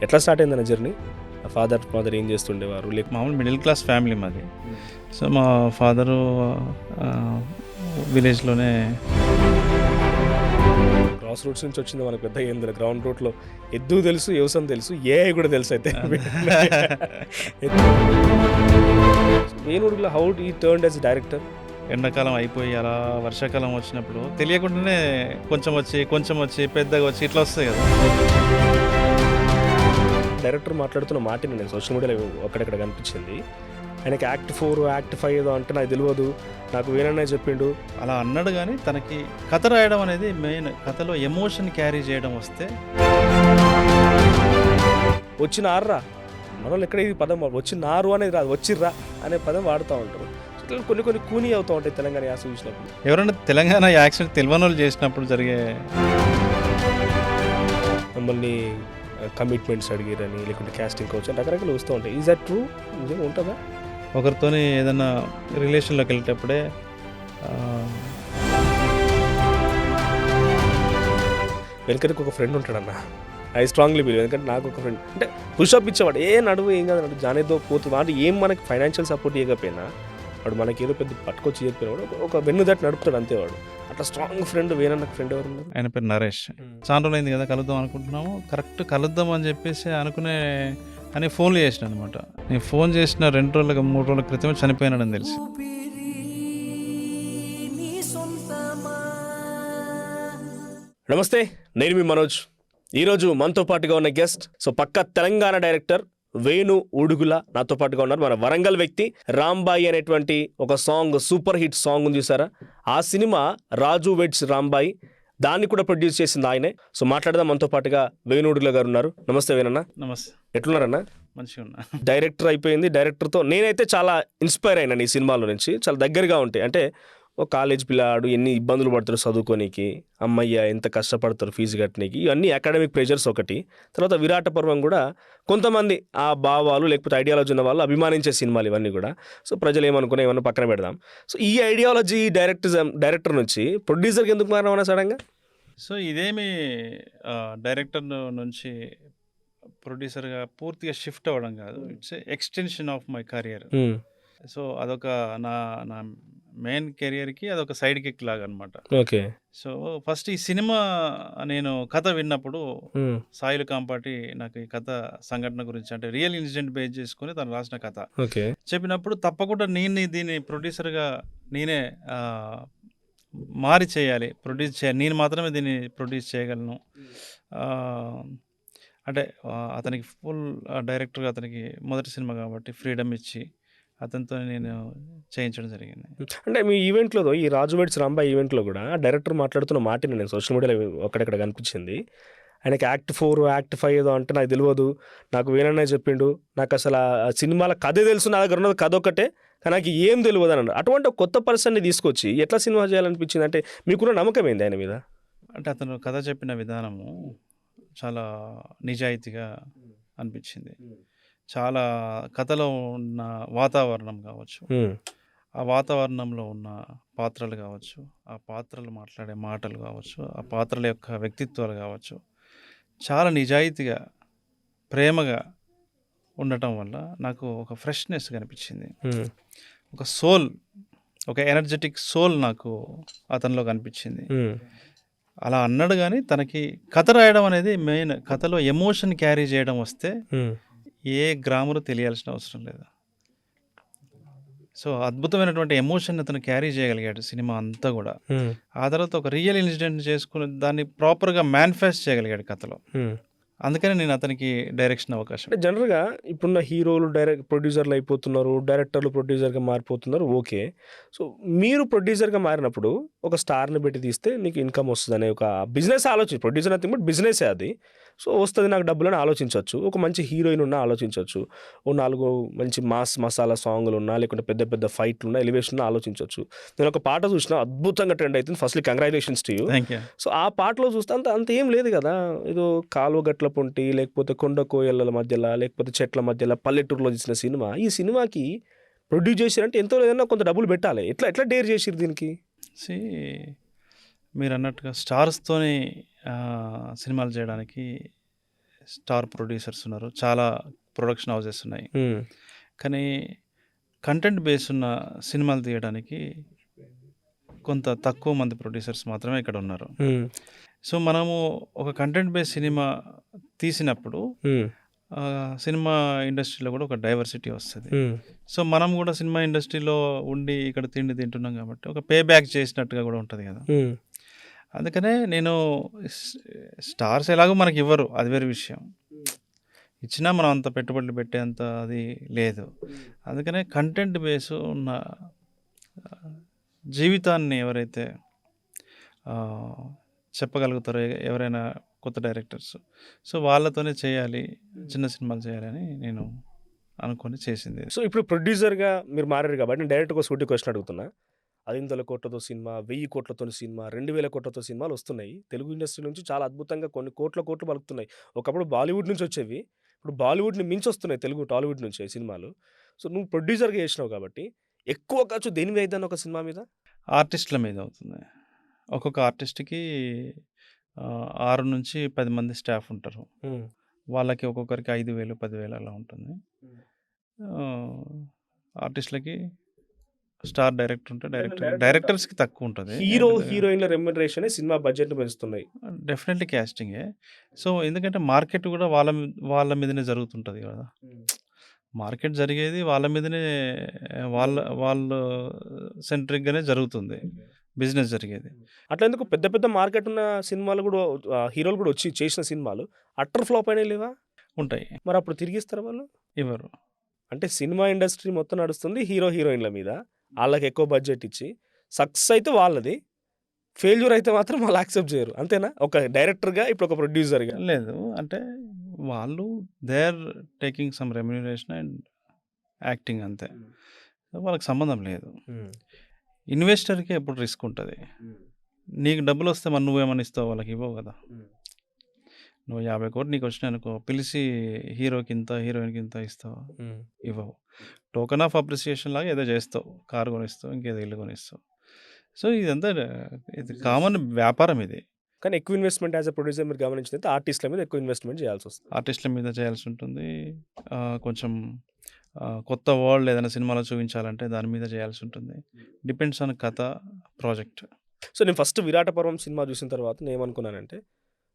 ఎట్లా స్టార్ట్ అయిందన్న journey? Father mother ఏం చేస్తుండేవారు? మామూలు మిడిల్ క్లాస్ ఫ్యామిలీ మాది. సో మా ఫాదరు విలేజ్లోనే క్రాస్ రూట్స్ నుంచి వచ్చింది మనకు పెద్ద ఏం తెలియదు. గ్రౌండ్ రూట్లో ఎద్దు తెలుసు, వ్యవసాయం తెలుసు, ఏఐ కూడా తెలుసు. అయితే వేణుడుగుల హౌ ఈ టర్న్డ్ యాజ్ డైరెక్టర్? ఎండాకాలం అయిపోయి అలా వర్షాకాలం వచ్చినప్పుడు తెలియకుండానే కొంచెం వచ్చి పెద్దగా వచ్చి ఇట్లా వస్తాయి కదా. డైరెక్టర్ మాట్లాడుతున్న మాటని నేను సోషల్ మీడియాలో అక్కడెక్కడ కనిపించింది. ఆయనకి యాక్ట్ 4 యాక్ట్ 5 ఏదో అంటే నాకు తెలియదు, నాకు వేనన్నా చెప్పిండు అలా అన్నాడు. కానీ తనకి కథ రాయడం అనేది మెయిన్. కథలో ఎమోషన్ క్యారీ చేయడం వస్తే వచ్చిన ఆర్రా మనోళ్ళు ఎక్కడ ఇది పదం వచ్చినారు అనేది రాదు, వచ్చిర్రా అనే పదం వాడుతూ ఉంటారు. ఇట్లా కొన్ని కూనీ అవుతూ ఉంటాయి తెలంగాణ యాస చూసినప్పుడు. ఎవరైనా తెలంగాణ యాక్సెంట్ తెలియని వాళ్ళు చేసినప్పుడు జరిగే మమ్మల్ని కమిట్మెంట్స్ అడిగిరని లేకుంటే క్యాస్టింగ్ కోచ్ అని రకరకాలు వస్తూ ఉంటాయి. Is that true? నిజంగా ఉంటుందా? ఒకరితోని ఏదైనా రిలేషన్లోకి వెళ్ళేటప్పుడే వెనకరికి ఒక ఫ్రెండ్ ఉంటాడన్న. I strongly believe. ఎందుకంటే నాకు ఒక ఫ్రెండ్ అంటే పుషప్ ఇచ్చేవాడు, ఏ నడువు ఏం కాదు నడువు జానేదో పోతుంది. వాడు ఏం మనకి ఫైనాన్షియల్ సపోర్ట్ ఇవ్వకపోయినా, వాడు మనకి ఏదో పెద్ద పట్టుకొచ్చి ఇవ్వకపోయినా ఒక వెన్ను దట్ నడుపుతాడు అంతే. వాడు అట్లా స్ట్రాంగ్ ఫ్రెండ్. వేనన్న ఫ్రెండ్ ఎవరు ఉన్నారు? ఆయన పేరు నరేష్. చాలా రోజులు అయింది కదా కలుద్దాం అనుకుంటున్నాము. కరెక్ట్ కలుద్దాం అని చెప్పేసి అని ఫోన్లు చేసిన అనమాట. నేను ఫోన్ చేసిన 2 రోజులకు 3 రోజుల క్రితం చనిపోయినాడని తెలిసి. నమస్తే, నేను మీ మనోజ్. ఈరోజు మనతో పాటుగా ఉన్న గెస్ట్ పక్క తెలంగాణ డైరెక్టర్ వేణు ఉడుగుల నాతో పాటుగా ఉన్నారు. మన వరంగల్ వ్యక్తి రాంబాయి అనేటువంటి ఒక సాంగ్, సూపర్ హిట్ సాంగ్ ఉంది చూసారా, ఆ సినిమా రాజు వెడ్స్ రాంబాయి, దాన్ని కూడా ప్రొడ్యూస్ చేసింది ఆయనే. మాట్లాడదాం. మనతో పాటుగా వేణు ఉడుగుల గారు ఉన్నారు. నమస్తే వేణన్న. నమస్తే. ఎట్లున్నారన్నా? మంచిగా ఉన్నా. డైరెక్టర్ అయిపోయింది. డైరెక్టర్తో నేనైతే చాలా ఇన్స్పైర్ అయినాను ఈ సినిమాలో నుంచి. చాలా దగ్గరగా ఉంటాయి. అంటే ఒక కాలేజ్ పిల్లాడు ఎన్ని ఇబ్బందులు పడతారు చదువుకోనికి, అమ్మయ్య ఎంత కష్టపడతారు ఫీజు కట్టడానికి, ఇవన్నీ అకాడమిక్ ప్రెషర్స్ ఒకటి. తర్వాత విరాట పర్వం కూడా కొంతమంది ఆ భావాలు లేకపోతే ఐడియాలజీ ఉన్న వాళ్ళు అభిమానించే సినిమాలు ఇవన్నీ కూడా. ప్రజలు ఏమనుకున్నా ఏమన్నా పక్కన పెడదాం. ఈ ఐడియాలజీ డైరెక్టర్ నుంచి ప్రొడ్యూసర్కి ఎందుకు మారమన్నా సడన్గా? ఇదేమి డైరెక్టర్ నుంచి ప్రొడ్యూసర్గా పూర్తిగా షిఫ్ట్ అవ్వడం కాదు. It's extension of my career. అదొక నా మెయిన్ కెరియర్కి అదొక సైడ్ కిక్ లాగా అనమాట. ఓకే. ఫస్ట్ ఈ సినిమా నేను కథ విన్నప్పుడు సాయిలు కాంపాటి నాకు ఈ కథ సంఘటన గురించి, అంటే రియల్ ఇన్సిడెంట్ బేస్ చేసుకుని తను రాసిన కథ చెప్పినప్పుడు తప్పకుండా దీన్ని ప్రొడ్యూసర్గా నేనే మారి చేయాలి, ప్రొడ్యూస్ చేయాలి, నేను మాత్రమే దీన్ని ప్రొడ్యూస్ చేయగలను. అంటే అతనికి ఫుల్ డైరెక్టర్గా అతనికి మొదటి సినిమా కాబట్టి ఫ్రీడమ్ ఇచ్చి అతనితో నేను చేయించడం జరిగింది. అంటే మీ ఈవెంట్లో, ఈ రాజు వెడ్స్ రాంబాయి ఈవెంట్లో కూడా డైరెక్టర్ మాట్లాడుతున్న మాటని నేను సోషల్ మీడియాలో అక్కడెక్కడ కనిపించింది. ఆయనకి యాక్ట్ 4 యాక్ట్ 5 ఏదో అంటే నాకు తెలియదు, నాకు వేనన్నా చెప్పిండు, నాకు అసలు ఆ సినిమాల కథే తెలుసు, నా దగ్గర ఉన్నది కథ ఒక్కటే, కానీ నాకు ఏం తెలియదు అని అన్నాడు. అటువంటి ఒక కొత్త పర్సన్ని తీసుకొచ్చి ఎట్లా సినిమా చేయాలనిపించింది? అంటే మీకున్న నమ్మకం ఏంది ఆయన మీద? అంటే అతను కథ చెప్పిన విధానము చాలా నిజాయితీగా అనిపించింది. చాలా కథలో ఉన్న వాతావరణం కావచ్చు, ఆ వాతావరణంలో ఉన్న పాత్రలు కావచ్చు, ఆ పాత్రలు మాట్లాడే మాటలు కావచ్చు, ఆ పాత్రల యొక్క వ్యక్తిత్వాలు కావచ్చు, చాలా నిజాయితీగా ప్రేమగా ఉండటం వల్ల నాకు ఒక ఫ్రెష్నెస్ కనిపించింది. ఒక సోల్, ఒక ఎనర్జెటిక్ సోల్ నాకు అతనిలో కనిపించింది. అలా అన్నాడు. కానీ తనకి కథ రాయడం అనేది మెయిన్. కథలో ఎమోషన్ క్యారీ చేయడం వస్తే ఏ గ్రాములు తెలియాల్సిన అవసరం లేదు. అద్భుతమైనటువంటి ఎమోషన్ అతను క్యారీ చేయగలిగాడు సినిమా అంతా కూడా. ఆ తర్వాత ఒక రియల్ ఇన్సిడెంట్ చేసుకుని దాన్ని ప్రాపర్గా మేనిఫెస్ట్ చేయగలిగాడు కథలో. అందుకని నేను అతనికి డైరెక్షన్ అవకాశం. అంటే జనరల్గా ఇప్పుడున్న హీరోలు ప్రొడ్యూసర్లు అయిపోతున్నారు, డైరెక్టర్లు ప్రొడ్యూసర్గా మారిపోతున్నారు. ఓకే. మీరు ప్రొడ్యూసర్గా మారినప్పుడు ఒక స్టార్ని పెట్టి తీస్తే నీకు ఇన్కమ్ వస్తుంది అనే ఒక బిజినెస్ ఆలోచించి, ప్రొడ్యూసర్ నథింగ్ బట్ బిజినెసే అది. వస్తుంది నాకు డబ్బులని ఆలోచించవచ్చు. ఒక మంచి హీరోయిన్ ఉన్నా ఆలోచించవచ్చు. ఓ 4 మంచి మసాలా సాంగ్లు ఉన్నా, లేకుంటే పెద్ద పెద్ద ఫైట్లు ఉన్నా, ఎలివేషన్ ఉన్నా ఆలోచించవచ్చు. నేను ఒక పాట చూసినా అద్భుతంగా ట్రెండ్ అవుతుంది. Firstly congratulations to you. ఆ పాటలో చూస్తే అంత ఏం లేదు కదా, ఏదో కాలువ గట్ల పొంటి, లేకపోతే కొండ కోయల మధ్యలో, లేకపోతే చెట్ల మధ్యలో పల్లెటూరులో తీసిన సినిమా. ఈ సినిమాకి ప్రొడ్యూస్ చేసిరంటే ఎంతో లేదన్నా కొంత డబ్బులు పెట్టాలి. ఎట్లా డేర్ చేసిరు దీనికి? మీరు అన్నట్టుగా స్టార్స్తోని సినిమాలు చేయడానికి స్టార్ ప్రొడ్యూసర్స్ ఉన్నారు. చాలా ప్రొడక్షన్ హౌసెస్ ఉన్నాయి. హ్మ్. కానీ కంటెంట్ బేస్ ఉన్న సినిమాలు తీయడానికి కొంత తక్కువ మంది ప్రొడ్యూసర్స్ మాత్రమే ఇక్కడ ఉన్నారు. హ్మ్. సో, మనము ఒక కంటెంట్ బేస్ సినిమా తీసినప్పుడు హ్మ్. సినిమా ఇండస్ట్రీలో కూడా ఒక డైవర్సిటీ వస్తది. హ్మ్. సో, మనం కూడా సినిమా ఇండస్ట్రీలో ఉండి ఇక్కడ తిండి తింటున్నాం కాబట్టి ఒక పే బ్యాక్ చేసినట్టుగా కూడా ఉంటది కదా! హ్మ్. అందుకనే నేను స్ స్టార్స్ ఎలాగో మనకివ్వరు. అది వేరే విషయం. ఇచ్చినా మనం అంత పెట్టుబడులు పెట్టేంత అది లేదు. అందుకనే కంటెంట్ బేస్ ఉన్న ఆహ్, జీవితాన్ని ఎవరైతే ఆహ్, చెప్పగలుగుతారో ఎవరైనా కొత్త డైరెక్టర్స్. సో, వాళ్ళతోనే చేయాలి. చిన్న సినిమాలు చేయాలని నేను అనుకోని చేసింది. సో, ఇప్పుడు ప్రొడ్యూసర్‌గా మీరు మారారు కాబట్టి నేను డైరెక్ట్‌గా ఒక సూటి క్వెషన్ అడుగుతున్నా. 500 కోట్లతో సినిమా, 1000 కోట్లతోని సినిమా, 2000 కోట్లతో సినిమాలొస్తున్నాయి. తెలుగు ఇండస్ట్రీ నుంచి చాలా అద్భుతంగా కొన్ని కోట్ల కోట్లు పలుకుతున్నాయి. ఒకప్పుడు బాలీవుడ్ నుంచి వచ్చేవి. ఇప్పుడు బాలీవుడ్‌ని మించొస్తున్నాయి తెలుగు టాలీవుడ్ నుంచే సినిమాలు. సో, నువ్వు ప్రొడ్యూసర్‌గా చేసినావు కాబట్టి ఎక్కువ ఖర్చు దేని మీద అయిద్దని ఒక సినిమా మీద? ఆర్టిస్ట్‌ల మీద అవుతుంది. ఒక్కొక్క ఆర్టిస్ట్‌కి 6-10 మంది స్టాఫ్ ఉంటారు. హ్మ్. వాళ్ళకి ఒక్కొక్కరికి 5,000, 10,000 అలా ఉంటుంది. ఆహ్, ఆర్టిస్ట్‌లకి స్టార్ డైరెక్టర్ ఉంటే డైరెక్టర్స్‌కి తక్కువుంటది. హీరో, హీరోయిన్‌ల రెమ్యునరేషనే సినిమా బడ్జెట్‌ని పెంచుతున్నాయి. డెఫినెట్‌లీ క్యాస్టింగే. సో, ఎందుకంటే మార్కెట్ కూడా వాళ్ళ మీదనే జరుగుతుంటది గదా! మార్కెట్ జరిగేది వాళ్ళ మీదనే వాళ్ళు సెంట్రిక్‌గానే జరుగుతుంది. బిజినెస్ జరిగేది. అట్లెందుకు పెద్ద పెద్ద మార్కెట్ ఉన్న సినిమాలు గూడా హీరోలు గూడా వచ్చి చేసిన సినిమాలు అట్టర్ ఫ్లాప్ అయినయి లేవా? ఉంటాయి. మరప్పుడు తిరిగిస్తారా వాళ్ళు? ఇవ్వరు. అంటే సినిమా ఇండస్ట్రీ మొత్తం నడుస్తుంది హీరో, హీరోయిన్‌ల మీద. ఆళ్ళకెక్కువ బడ్జెట్ ఇచ్చి. సక్సెస్ అయితే వాళ్ళది. ఫెయిల్యూర్ అయితే మాత్రం వాళ్ళు యాక్సెప్ట్ జేయరు. అంతేనా? ఒక డైరెక్టర్‌గా, ఇప్పుడు ఒక ప్రొడ్యూసర్‌గా. లేదు. అంటే వాళ్ళు they are taking some remuneration and acting అంతే. వాళ్ళకి సంబంధం లేదు. హ్మ్. ఇన్వెస్టర్‌కే ఎప్పుడు రిస్క్ ఉంటది. నీకు డబ్బులొస్తే మరి నువ్వేమన్నా ఇస్తావా? వాళ్ళకి ఇవ్వవు గదా! నువ్వు 50,00,00,000 నీకొచ్చినాయనుకో, పిలిచి హీరోకింత, హీరోయిన్‌కింత ఇస్తావా? హ్మ్. ఇవ్వవు. టోకెన్ ఆఫ్ అప్రిసియేషన్ లాగా ఏదో చేస్తావు. కారు కొనిస్తావు, ఇంకేదో ఇల్లు కొనిస్తావు. సో, ఇదంతా ఇది కామన్ వ్యాపారం ఇది. కానీ ఎక్కువ ఇన్వెస్ట్‌మెంట్ యాస్ ఎ ప్రొడ్యూసర్ మీరు గమనించినైతే ఆర్టిస్ట్‌ల మీద ఎక్కువ ఇన్వెస్ట్‌మెంట్ చేయాల్సొస్తుంది. ఆర్టిస్ట్‌ల మీద చేయాల్సుంటుంది. కొంచెం కొత్త వరల్డ్ ఏదైనా సినిమాలో చూపించాలంటే దాని మీద చేయాల్సుంటుంది. డిపెండ్స్ ఆన్ కథ, ప్రాజెక్ట్. సో, నేను ఫస్ట్ 'విరాట పర్వం' సినిమా చూసిన తర్వాత నేనేమనుకున్నానంటే,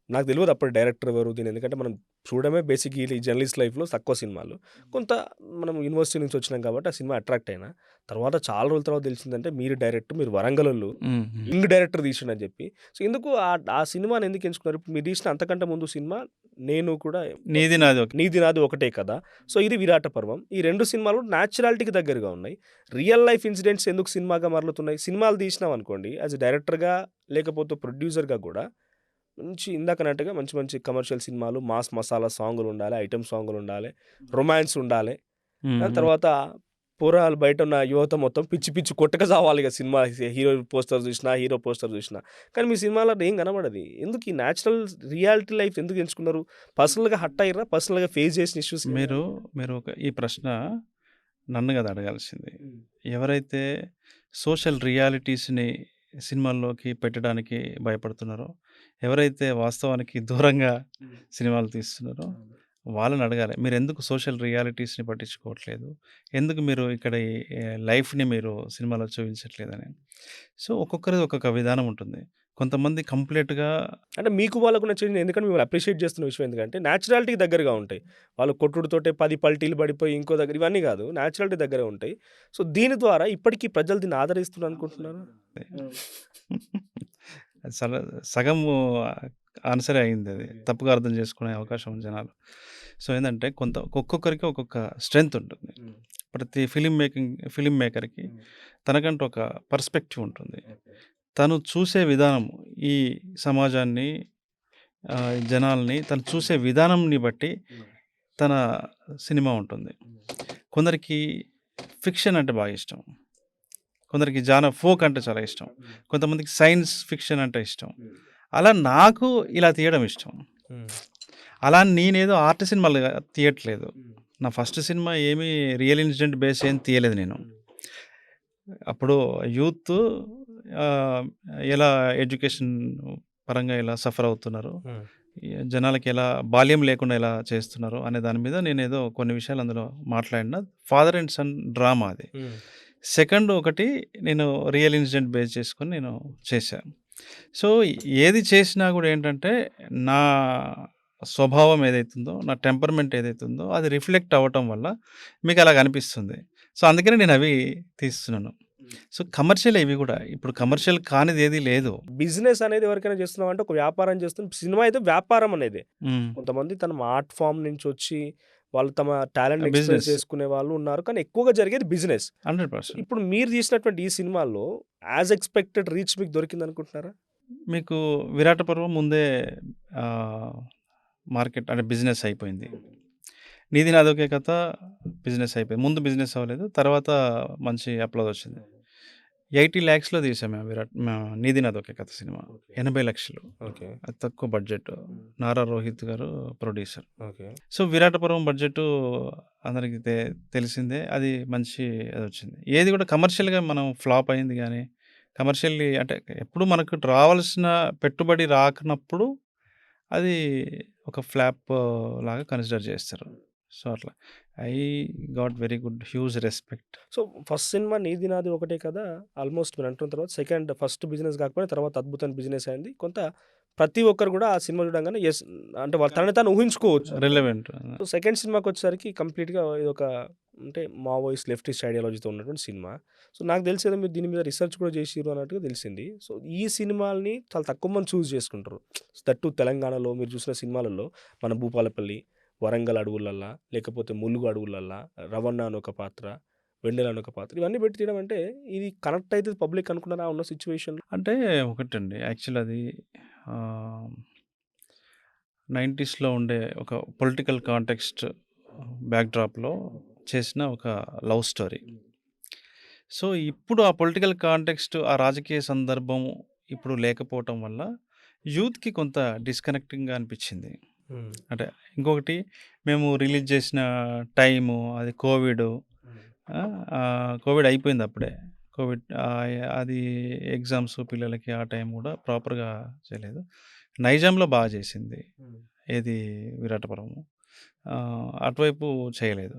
నాకు తెలవదు అప్పుడు డైరెక్టర్ ఎవరు దీని ఎందుకంటే మనం చూడడమే బేసిక్ ఈ జర్నలిస్ట్ లైఫ్‌లో తక్కువ సినిమాలు. కొంత మనం యూనివర్సిటీ నుంచి వచ్చినాం కాబట్టి ఆ సినిమా అట్రాక్ట్ అయినా. తర్వాత చాలా రోజుల తర్వాత తెలిసిందంటే మీరు డైరెక్టర్, మీరు వరంగలోళ్ళు. హ్మ్. హ్మ్. యంగ్ డైరెక్టర్ తీసిండని చెప్పి. సో, ఎందుకు ఆ సినిమాని ఎందుకు ఎంచుకున్నారు? ఇప్పుడు మీరు తీసిన అంతకంటే ముందు సినిమా 'నేను కూడా నీది నాది ఓకే. నీది నాది ఒకటే కదా!' సో, ఇది 'విరాట పర్వం.' ఈ 2 సినిమాలు న్యాచురాలిటీకి దగ్గరగా ఉన్నాయి. రియల్ లైఫ్ ఇన్సిడెంట్స్ ఎందుకు సినిమాగా మరలుతున్నాయి? సినిమాలు తీసినామనుకోండి యాస్ ఎ డైరెక్టర్‌గా లేకపోతే ప్రొడ్యూసర్‌గా గూడా మంచి ఇందాకన్నట్టుగా మంచి మంచి కమర్షియల్ సినిమాలు, మాస్ మసాలా సాంగులుండాలి, ఐటెమ్ సాంగులుండాలి, రొమాన్స్ ఉండాలి. హ్మ్. దాని హ్మ్. తర్వాత పోరాగాళ్ళు బయటున్న యువత మొత్తం పిచ్చి పిచ్చి కొట్టక సావాలిగ సినిమా హీరో పోస్టర్ జూషినా, హీరో పోస్టర్ జూషినా. కానీ మీ సినిమాలో ఏం కనబడది. ఎందుకు ఈ న్యాచురల్ రియాలిటీ లైఫ్ ఎందుకు ఎంచుకున్నారు? పర్సనల్‌గా హర్ట్ అయ్యిర్రా? పర్సనల్‌గా ఫేస్ చేసిన ఇష్యూస్ ఏమైనా? మీరు ఈ ప్రశ్న నన్ను కాదు అడగాల్సింది. ఎవరైతే సోషల్ రియాలిటీస్‌ని సినిమాల్లోకి పెట్టడానికి భయపడుతున్నారో, ఎవరైతే వాస్తవానికి దూరంగా సినిమాలు తీస్తున్నారో వాళ్ళని అడగాలి. మీరెందుకు సోషల్ రియాలిటీస్‌ని పట్టించుకోవట్లేదు? ఎందుకు మీరు ఇక్కడ ఈ లైఫ్‌ని మీరు సినిమాలో చూపించట్లేదని. సో, ఒక్కొక్కరిది ఒక్కొక్క విధానం ఉంటుంది. కొంతమంది కంప్లీట్‌గా అంటే మీకు వాళ్ళకున్న చేంజ్ ఎందుకంటే మిమ్మల్ని అప్రిషియేట్ చేస్తున్న విషయం ఎందుకంటే న్యాచురాలిటీకి దగ్గరగా ఉంటాయి. వాళ్ళు కొట్టుడుతోటే 10 పల్టీలు పడిపోయి ఇంకో దగ్గర ఇవన్నీ కాదు. న్యాచురాలిటీ దగ్గరే ఉంటాయి. సో, దీని ద్వారా ఇప్పటికి ప్రజలు దీన్ని ఆదరిస్తున్నారు అనుకుంటున్నారా? సర సగము ఆన్సరే అయిందది. తప్పుగా అర్థం చేసుకునే అవకాశం ఉంది జనాలు. సో, ఏందంటే ఒక్కొక్కరికి ఒక్కొక్క స్ట్రెంత్ ఉంటుంది. ప్రతి ఫిల్మ్ మేకర్‌కి తనకంటూ ఒక పర్స్పెక్టివ్ ఉంటుంది. తను చూసే విధానం ఈ సమాజాన్ని, జనాల్ని తను చూసే విధానంని బట్టి తన సినిమా ఉంటుంది. కొందరికి ఫిక్షన్ అంటే బాగా ఇష్టం. కొందరికి ఫోక్ అంటే చాలా ఇష్టం. కొంతమందికి సైన్స్ ఫిక్షన్ అంటే ఇష్టం. అలా నాకు ఇలా తీయడం ఇష్టం. హ్మ్. అలా అని నేనేదో ఆర్ట్ సినిమాలు తీయట్లేదు. నా ఫస్ట్ సినిమా ఏమి రియల్ ఇన్సిడెంట్ బేస్ ఏం తీయలేదు నేను. అప్పుడు యూత్ ఆహ్, ఎలా ఎడ్యుకేషన్ పరంగా ఎలా సఫర్ అవుతున్నారు. హ్మ్. జనాలకి ఎలా బాల్యం లేకుండా ఎలా చేస్తున్నారు అనే దాని మీద నేనేదో కొన్ని విషయాలు అందులో మాట్లాడిన. ఫాదర్ అండ్ సన్ డ్రామా అది. సెకండ్ ఒకటి నేను రియల్ ఇన్సిడెంట్ బేస్ చేసుకొని నేను చేశాను. సో, ఏది చేసినా గూడా ఏంటంటే, నా స్వభావం ఏదైతుందో, నా టెంపర్‌మెంట్ ఏదైతుందో అది రిఫ్లెక్ట్ అవ్వటం వల్ల మీకలాగ అనిపిస్తుంది. సో, అందుకనే నేనవి తీస్తున్నాను. సో, కమర్షియలే ఇవి గూడా. ఇప్పుడు కమర్షియల్ కానిదేది లేదు. బిజినెస్ అనేది ఎవరికైనా చేస్తున్నామంటే ఒక వ్యాపారం చేస్తున్నాం. సినిమా అయితే వ్యాపారం అనేది. హ్మ్. కొంతమంది తన ఆర్ట్ ఫార్మ్ నుంచి వచ్చి వాళ్ళు తమ టాలెంట్‌ని ఎక్స్‌ప్రెస్ బిజినెస్. చేసుకునే వాళ్ళు ఉన్నారు. కానీ ఎక్కువగా జరిగేది బిజినెస్. 100%. ఇప్పుడు మీరు తీసినటువంటి ఈ సినిమాల్లో యాజ్ ఎక్స్‌పెక్టెడ్ రీచ్ మీకు దొరికిందనుకుంటున్నారా? మీకు 'విరాట పర్వం' ముందే ఆహ్, మార్కెట్ అంటే బిజినెస్ అయిపోయింది. 'నీది నాదొకే కథ' బిజినెస్ అయిపోయింది. ముందు బిజినెస్ అవ్వలేదు. తర్వాత మంచి అప్లాజ్ వచ్చింది. 80,00,000లో తీసాం మేము 'నీది నాదొకే కథ' సినిమా. 80,00,000 ఓకే. అది తక్కువ బడ్జెట్. నారా రోహిత్ గారు ప్రొడ్యూసర్. ఓకే. సో, 'విరాట పర్వం' బడ్జెటు అందరికి తెలిసిందే. అది మంచి అదొచ్చింది. ఏది కూడా కమర్షియల్‌గా మనం ఫ్లాప్ అయింది గానీ, కమర్షియల్లీ అంటే ఎప్పుడు మనకు రావాల్సిన పెట్టుబడి రాకనప్పుడు అది ఒక ఫ్లాప్ లాగా కన్సిడర్ చేస్తారు. సో, అట్లా. I got very good huge respect. So, first cinema 'నీది నాది ఒకటే కదా!' ఆల్మోస్ట్ మీరంటున్న తర్వాత ఫస్ట్ బిజినెస్ కాకపోయినా తర్వాత అద్భుతమైన బిజినెస్ అయింది. ప్రతి ఒక్కరు కూడా ఆ సినిమా చూడంగానే యెస్ అంటే వాళ్ళు తనని తాను ఊహించుకోవచ్చు. రిలవెంట్. సో, సెకండ్ సినిమాకొచ్చేసరికి కంప్లీట్‌గా ఇదొక అంటే మావోయిస్ట్, లెఫ్టిస్ట్ ఐడియాలజీతో ఉన్నటువంటి సినిమా. సో, నాకు తెలిసి మీరు దీని మీద రిసర్చ్ కూడా చేసిర్రు అన్నట్టుగా తెలిసింది. సో, ఈ సినిమాల్ని చాలా తక్కువ మంది చూజ్ చేసుకుంటారు. దట్ టూ తెలంగాణలో మీరు చూసిన సినిమాలలో మన 'భూపాలపల్లి', 'వరంగల్ అడవులల్లా', లేకపోతే 'ములుగు అడవులల్లా', 'రవణ' అని ఒక పాత్ర, 'వెన్నెల' అని ఒక పాత్ర ఇవన్నీ పెట్టి తీయడం అంటే ఇది కనెక్ట్ అయితది పబ్లిక్ అనుకున్నారా ఉన్న సిట్యుయేషన్‌లో? అంటే ఒకటండి యాక్చువల్ అది ఆహ్, 90స్‌లో ఉండే ఒక పొలిటికల్ కాంటెక్స్ట్ బ్యాక్‌డ్రాప్‌లో చేసిన ఒక లవ్ స్టోరీ. సో, ఇప్పుడు ఆ పొలిటికల్ కాంటెక్స్ట్, ఆ రాజకీయ సందర్భం ఇప్పుడు లేకపోవటం వల్ల యూత్‌కి కొంత డిస్‌కనెక్టింగ్‌గా అనిపిచ్చింది. హ్మ్. అంటే ఇంకొకటి మేము రిలీజ్ చేసిన టైము అది కోవిడు. ఆ! కోవిడ్ అయిపోయింది అప్పుడే. అది ఎగ్జామ్స్ పిల్లలకి ఆ టైం గూడా ప్రాపర్‌గా చేయలేదు. నైజాంలో బాగా చేసింది. హ్మ్. ఏది 'విరాట పర్వము.' అటువైపు చేయలేదు.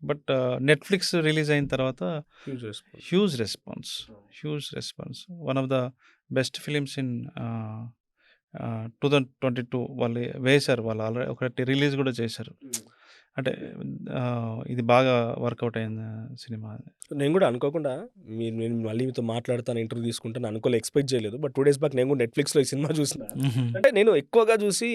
బట్ నెట్‌ఫ్లిక్స్ రిలీజ్ అయిన తర్వాత huge response. Huge response. Huge response. One of the best films in 2022 వాళ్ళు వేశారు. వాళ్ళు ఆల్రెడీ ఒకటి రిలీజ్ గూడా చేశారు. అంటే ఇది బాగా వర్కౌట్ అయిన సినిమా అది. నేను గూడా అనుకోకుండా నేను మళ్ళీ మీతో మాట్లాడతాను, ఇంటర్వ్యూ తీసుకుంటాను అనుకోలే, ఎక్స్‌పెక్ట్ చేయలేదు. బట్ 2 డేస్ బ్యాక్ నేను కూడా నెట్‌ఫ్లిక్స్‌లో ఈ సినిమా చూసిన. హుహు. అంటే నేను ఎక్కువగా చూసి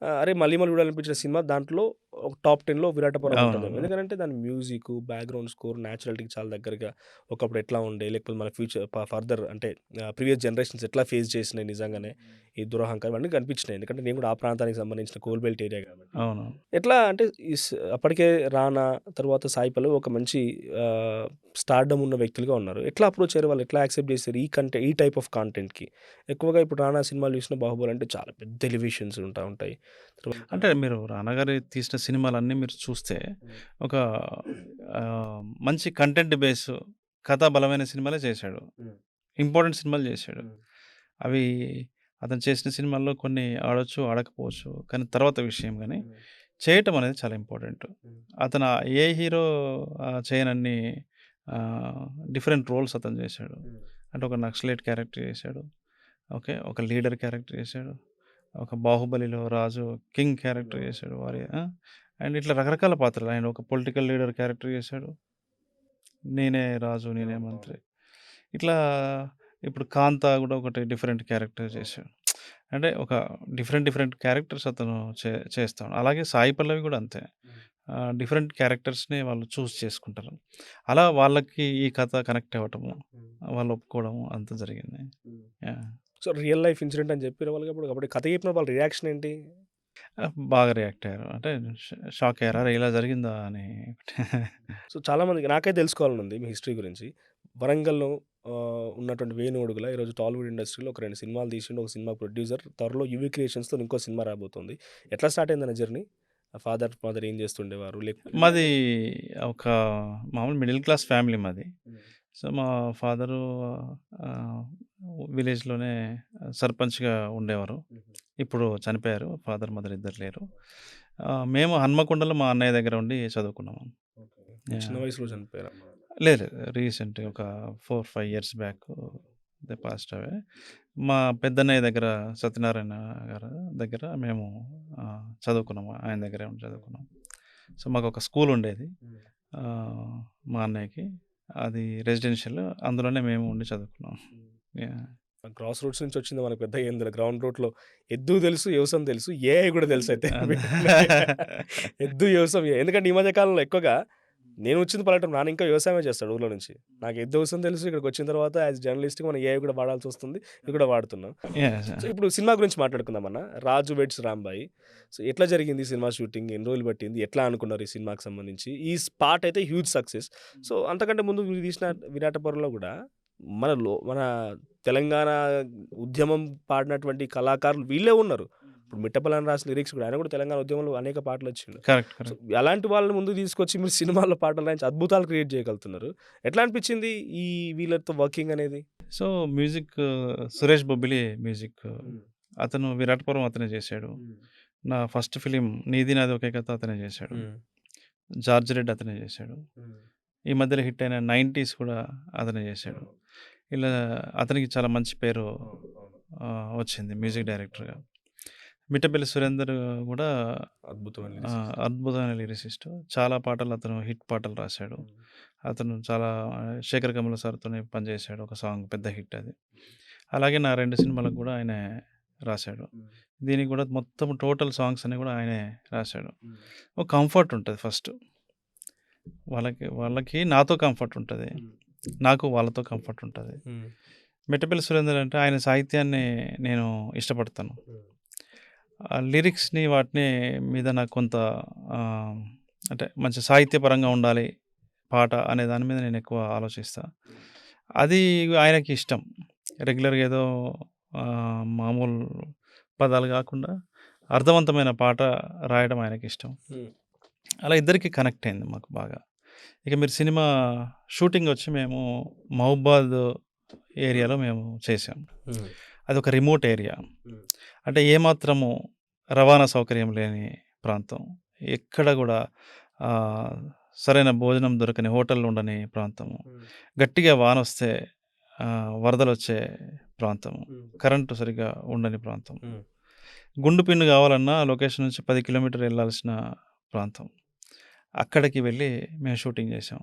అరే! మళ్ళీ మళ్ళీ చూడాలనిపించిన సినిమా దాంట్లో ఒక టాప్ 10లో 'విరాట పర్వం' ఉంటదేమో. అవునవును. ఎందుకంటే దాని మ్యూజిక్కు, బ్యాక్‌గ్రౌండ్ స్కోర్, న్యాచురాలిటీకి చాలా దగ్గరగా ఒకప్పుడు ఎట్లా ఉండే, లేకపోతే మన ఫ్యూచర్ ఫర్దర్ అంటే ప్రీవియస్ జనరేషన్స్ ఎట్లా ఫేస్ చేసినాయి నిజంగానే ఈ దురహంకారం ఇవన్నీ కనిపించినాయి. ఎందుకంటే నేను కూడా ఆ ప్రాంతానికి సంబంధించిన కోల్ బెల్ట్ ఏరియా కాబట్టి. అవును. ఎట్లా అంటే అప్పటికే 'రానా' తర్వాత 'సాయి పల్లవి' ఒక మంచి స్టార్డమ్ ఉన్న వ్యక్తులుగా ఉన్నారు. ఎట్లా అప్రోచ్ అయ్యారు? వాళ్ళు ఎట్లా యాక్సెప్ట్ చేసారు ఈ టైప్ ఆఫ్ కంటెంట్‌కి? ఎక్కువగా ఇప్పుడు 'రానా' సినిమాలు చూసిన 'బాహుబలి' అంటే చాలా పెద్ద ఎలివేషన్స్ ఉంటాయి. అంటే మీరు 'రానా' గారు తీసిన సినిమాలన్నీ మీరు చూస్తే ఒక మంచి కంటెంట్ బేస్ కథా బలమైన సినిమాలే చేశాడు. ఇంపార్టెంట్ సినిమాలు చేశాడు. అవి అతను చేసిన సినిమాల్లో కొన్ని ఆడొచ్చు, ఆడకపోవచ్చు. కానీ తర్వాత విషయం గానీ, చేయటం అనేది చాలా ఇంపార్టెంట్. అతను ఏ హీరో చేయనన్ని ఆహ్, డిఫరెంట్ రోల్స్ అతను చేశాడు. అంటే ఒక నక్సలైట్ క్యారెక్టర్ చేశాడు. ఓకే. ఒక లీడర్ క్యారెక్టర్ చేశాడు. ఒక 'బాహుబలిలో' రాజు కింగ్ క్యారెక్టర్ చేశాడు. అండ్ ఇట్లా రకరకాల పాత్రలు. ఆయన ఒక పొలిటికల్ లీడర్ క్యారెక్టర్ చేశాడు. నేనే రాజు, నేనే మంత్రి. ఇట్లా ఇప్పుడు 'కాంతా' గూడా ఒకటి డిఫరెంట్ క్యారెక్టర్ చేశాడు. అంటే ఒక డిఫరెంట్ క్యారెక్టర్స్ అతను చేస్తాడు. అలాగే 'సాయి పల్లవి' గూడా అంతే. డిఫరెంట్ క్యారెక్టర్స్‌ని వాళ్ళు చూజ్ చేసుకుంటారు. అలా వాళ్ళకి ఈ కథ కనెక్ట్ అవ్వటము, వాళ్ళు ఒప్పుకోవడము అంతా జరిగింది. Yeah! So, real life incident అని చెప్పిర్రు వాళ్ళకి అప్పుడు కథ చెప్పినప్పుడు వాళ్ళ రియాక్షన్ ఏంటి? బాగా రియాక్ట్ అయ్యారు. అంటే షాక్ అయ్యారు. అరే! ఇలా జరిగిందా అని. సో, చాలామందికి నాకైతే తెలుసుకోవాలని ఉంది మీ హిస్టరీ గురించి. వరంగల్‌లో ఉన్నటువంటి వేణుగొడుగుల ఈరోజు టాలీవుడ్ ఇండస్ట్రీలో ఒక 2 సినిమాలు తీసిండు. ఒక సినిమా ప్రొడ్యూసర్. త్వరలో యూవీ క్రియేషన్స్‌తోని ఇంకో సినిమా రాబోతుంది. ఎట్లా స్టార్ట్ అయిందన్న జర్నీ? ఫాదర్, మదర్ ఏం చేస్తుండేవారు? లేకపోతే మాది ఒక మామూలు మిడిల్ క్లాస్ ఫ్యామిలీ మాది. సో, మా ఫాదరు విలేజ్‌లోనే సర్పంచ్‌గా ఉండేవారు. ఇప్పుడు చనిపోయారు. ఫాదర్, మదర్ ఇద్దరు లేరు. మేము హన్మకొండలో మా అన్నయ్య దగ్గర ఉండి చదువుకున్నాము. చిన్న యాహ్! వయసులో చనిపోయారా? లేదు. రీసెంట్‌గా ఒక 4, 5 years back they passed away. మా పెద్దన్నయ్య దగ్గర సత్యనారాయణ గారి దగ్గర మేము చదువుకున్నాము. ఆయన దగ్గరే ఉండి చదువుకున్నాం. సో, మాకొక స్కూల్ ఉండేది. ఆహ్, మా అన్నయ్యకి. అది రెసిడెన్షియల్. అందులోనే మేము ఉండి చదువుకున్నాం. యాహ్! క్రాస్ రూట్స్ నుంచి వచ్చింది మనకు పెద్దగా ఏం తెలీదు. గ్రౌండ్ రూట్‌లో ఎద్దు తెలుసు, వ్యవసాయం తెలుసు. ఏఐ కూడా తెలుసయితే. అదే. ఎద్దు, వ్యవసాయం ఎందుకంటే ఈ మధ్య కాలంలో ఎక్కువగా నేను వచ్చింది పల్లెటూరు. నాన్న ఇంకా వ్యవసాయమే చేస్తాడు ఊర్లో నుంచి. నాకు ఎద్దు వ్యవసాయం తెలుసు. ఇక్కడికొచ్చిన తర్వాత యాస్ జర్నలిస్ట్‌గా మనం ఏఐ కూడా వాడాల్సొస్తుంది. ఇది కూడా వాడుతున్నాం. యాహ్! సో, ఇప్పుడు సినిమా గురించి మాట్లాడుకుందామన్న. 'రాజు వెడ్స్ రాంబాయి.' సో, ఎట్లా జరిగింది సినిమా షూటింగ్? ఎన్ని రోజులు పట్టింది? ఎట్లా అనుకున్నారు ఈ సినిమాకి సంబంధించి? ఈ పార్ట్ అయితే హ్యూజ్ సక్సెస్. సో, అంతకంటే ముందు మీరు తీసిన 'విరాటపురంలో' కూడా మన తెలంగాణ ఉద్యమం పాడినటువంటి కళాకారులు వీళ్ళే ఉన్నారు. ఇప్పుడు మిట్టపల్లి రాసిన లిరిక్స్ కూడా ఆయన కూడా తెలంగాణ ఉద్యమంలో అనేక పాటలొచ్చిండు. కరెక్ట్. So, correct. అలాంటి వాళ్ళని ముందుకు తీసుకొచ్చి మీరు సినిమాల్లో పాటలు రాయించి అద్భుతాలు క్రియేట్ చేయగలుగుతున్నారు. ఎట్లా అనిపించింది ఈ వీళ్ళతో వర్కింగ్ అనేది? So, music Suresh Bobbili music. అతను 'విరాటపురం' అతనే చేశాడు. నా ఫస్ట్ ఫిలిం 'నీది నాది ఒకే కథ' అతనే చేశాడు. 'జార్జ్ రెడ్' అతనే చేశాడు. ఈ మధ్యలో హిట్ అయిన 90s కూడా అతనే చేశాడు. ఇలా అతనికి చాలా మంచి పేరు వచ్చింది మ్యూజిక్ డైరెక్టర్‌గా. మిట్టపల్లి సురేందర్ కూడా అద్భుతమైన లిరిసిస్ట్. అద్భుతమైన లిరిసిస్ట్. చాలా పాటలు అతను హిట్ పాటలు రాశాడు. అతను చాలా శేఖర్ కమల సార్‌తోని పనిచేశాడు. ఒక సాంగ్ పెద్ద హిట్ అది. అలాగే నా 2 సినిమాలకు కూడా ఆయనే రాశాడు. దీనికి కూడా మొత్తం టోటల్ సాంగ్స్ అన్నీ కూడా ఆయనే రాశాడు. ఒక కంఫర్ట్ ఉంటది ఫస్ట్. వాళ్ళకి నాతో కంఫర్ట్ ఉంటది. నాకు వాళ్ళతో కంఫర్ట్ ఉంటది. మిట్టపల్లి సురేందర్ అంటే ఆయన సాహిత్యాన్ని నేను ఇష్టపడతాను. లిరిక్స్‌ని వాటిని మీద నాకు కొంత ఆహ్, అంటే మంచి సాహిత్యపరంగా ఉండాలి పాట అనే దాని మీద నేను ఎక్కువ ఆలోచిస్తా. అది ఆయనకి ఇష్టం. రెగ్యులర్‌గా ఏదో మామూలు పదాలు కాకుండా అర్థవంతమైన పాట రాయడం ఆయనకిష్టం. అలా ఇద్దరికీ కనెక్ట్ అయింది మాకు బాగా. ఇక మీరు సినిమా షూటింగ్ వచ్చి మేము మహబూబాద్ ఏరియాలో మేము చేసాం. అదొక రిమోట్ ఏరియా. అంటే ఏమాత్రము రవాణా సౌకర్యం లేని ప్రాంతం. ఎక్కడ కూడా సరైన భోజనం దొరకని హోటళ్ళు ఉండని ప్రాంతము. గట్టిగా వానొస్తే వరదలొచ్చే ప్రాంతము. కరెంటు సరిగ్గా ఉండని ప్రాంతం. గుండు పిన్ను కావాలన్నా లొకేషన్ నుంచి 10 కిలోమీటర్లు వెళ్ళాల్సిన ప్రాంతం. అక్కడికి వెళ్ళి మేము షూటింగ్ చేసాం.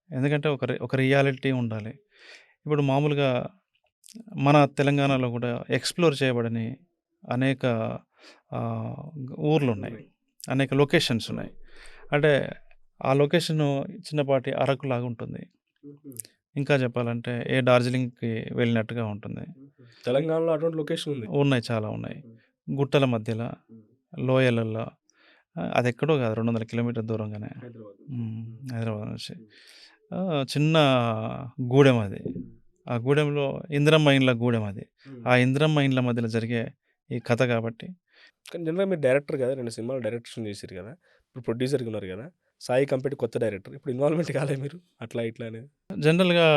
ఎందుకంటే ఒక రియాలిటీ ఉండాలి. ఇప్పుడు మామూలుగా మన తెలంగాణలో కూడా ఎక్స్‌ప్లోర్ చేయబడని అనేక ఊర్లున్నాయి. అనేక లొకేషన్స్ ఉన్నాయి. అంటే ఆ లొకేషను చిన్నపాటి అరకులాగా ఉంటుంది. ఇంకా చెప్పాలంటే డార్జిలింగ్‌కి వెళ్ళినట్టుగా ఉంటుంది. తెలంగాణలో అటువంటి లొకేషన్ ఉంది. ఉన్నాయి. చాలా ఉన్నాయి. గుట్టల మధ్యల, లోయలల్లో అదెక్కడో కాదు 200 కిలోమీటర్ల దూరంగానే. హైదరాబాద్ నుంచి. చిన్న గూడెం అది. ఆ గూడెంలో ఇందిరమ్మ ఇండ్ల గూడెం అది. ఆ ఇందిరమ్మ ఇండ్ల మధ్యలో జరిగే ఈ కథ కాబట్టి కానీ జనరల్‌గా మీరు డైరెక్టర్ కదా! 2 సినిమాలు డైరెక్షన్ చేసిర్రు కదా! ఇప్పుడు ప్రొడ్యూసర్‌గా ఉన్నారు కదా! సాయి కంపేట్ కొత్త డైరెక్టర్. ఇప్పుడు ఇన్వాల్వ్‌మెంట్ కాలే మీరు? అట్లా ఇట్లా అనేది? జనరల్‌గా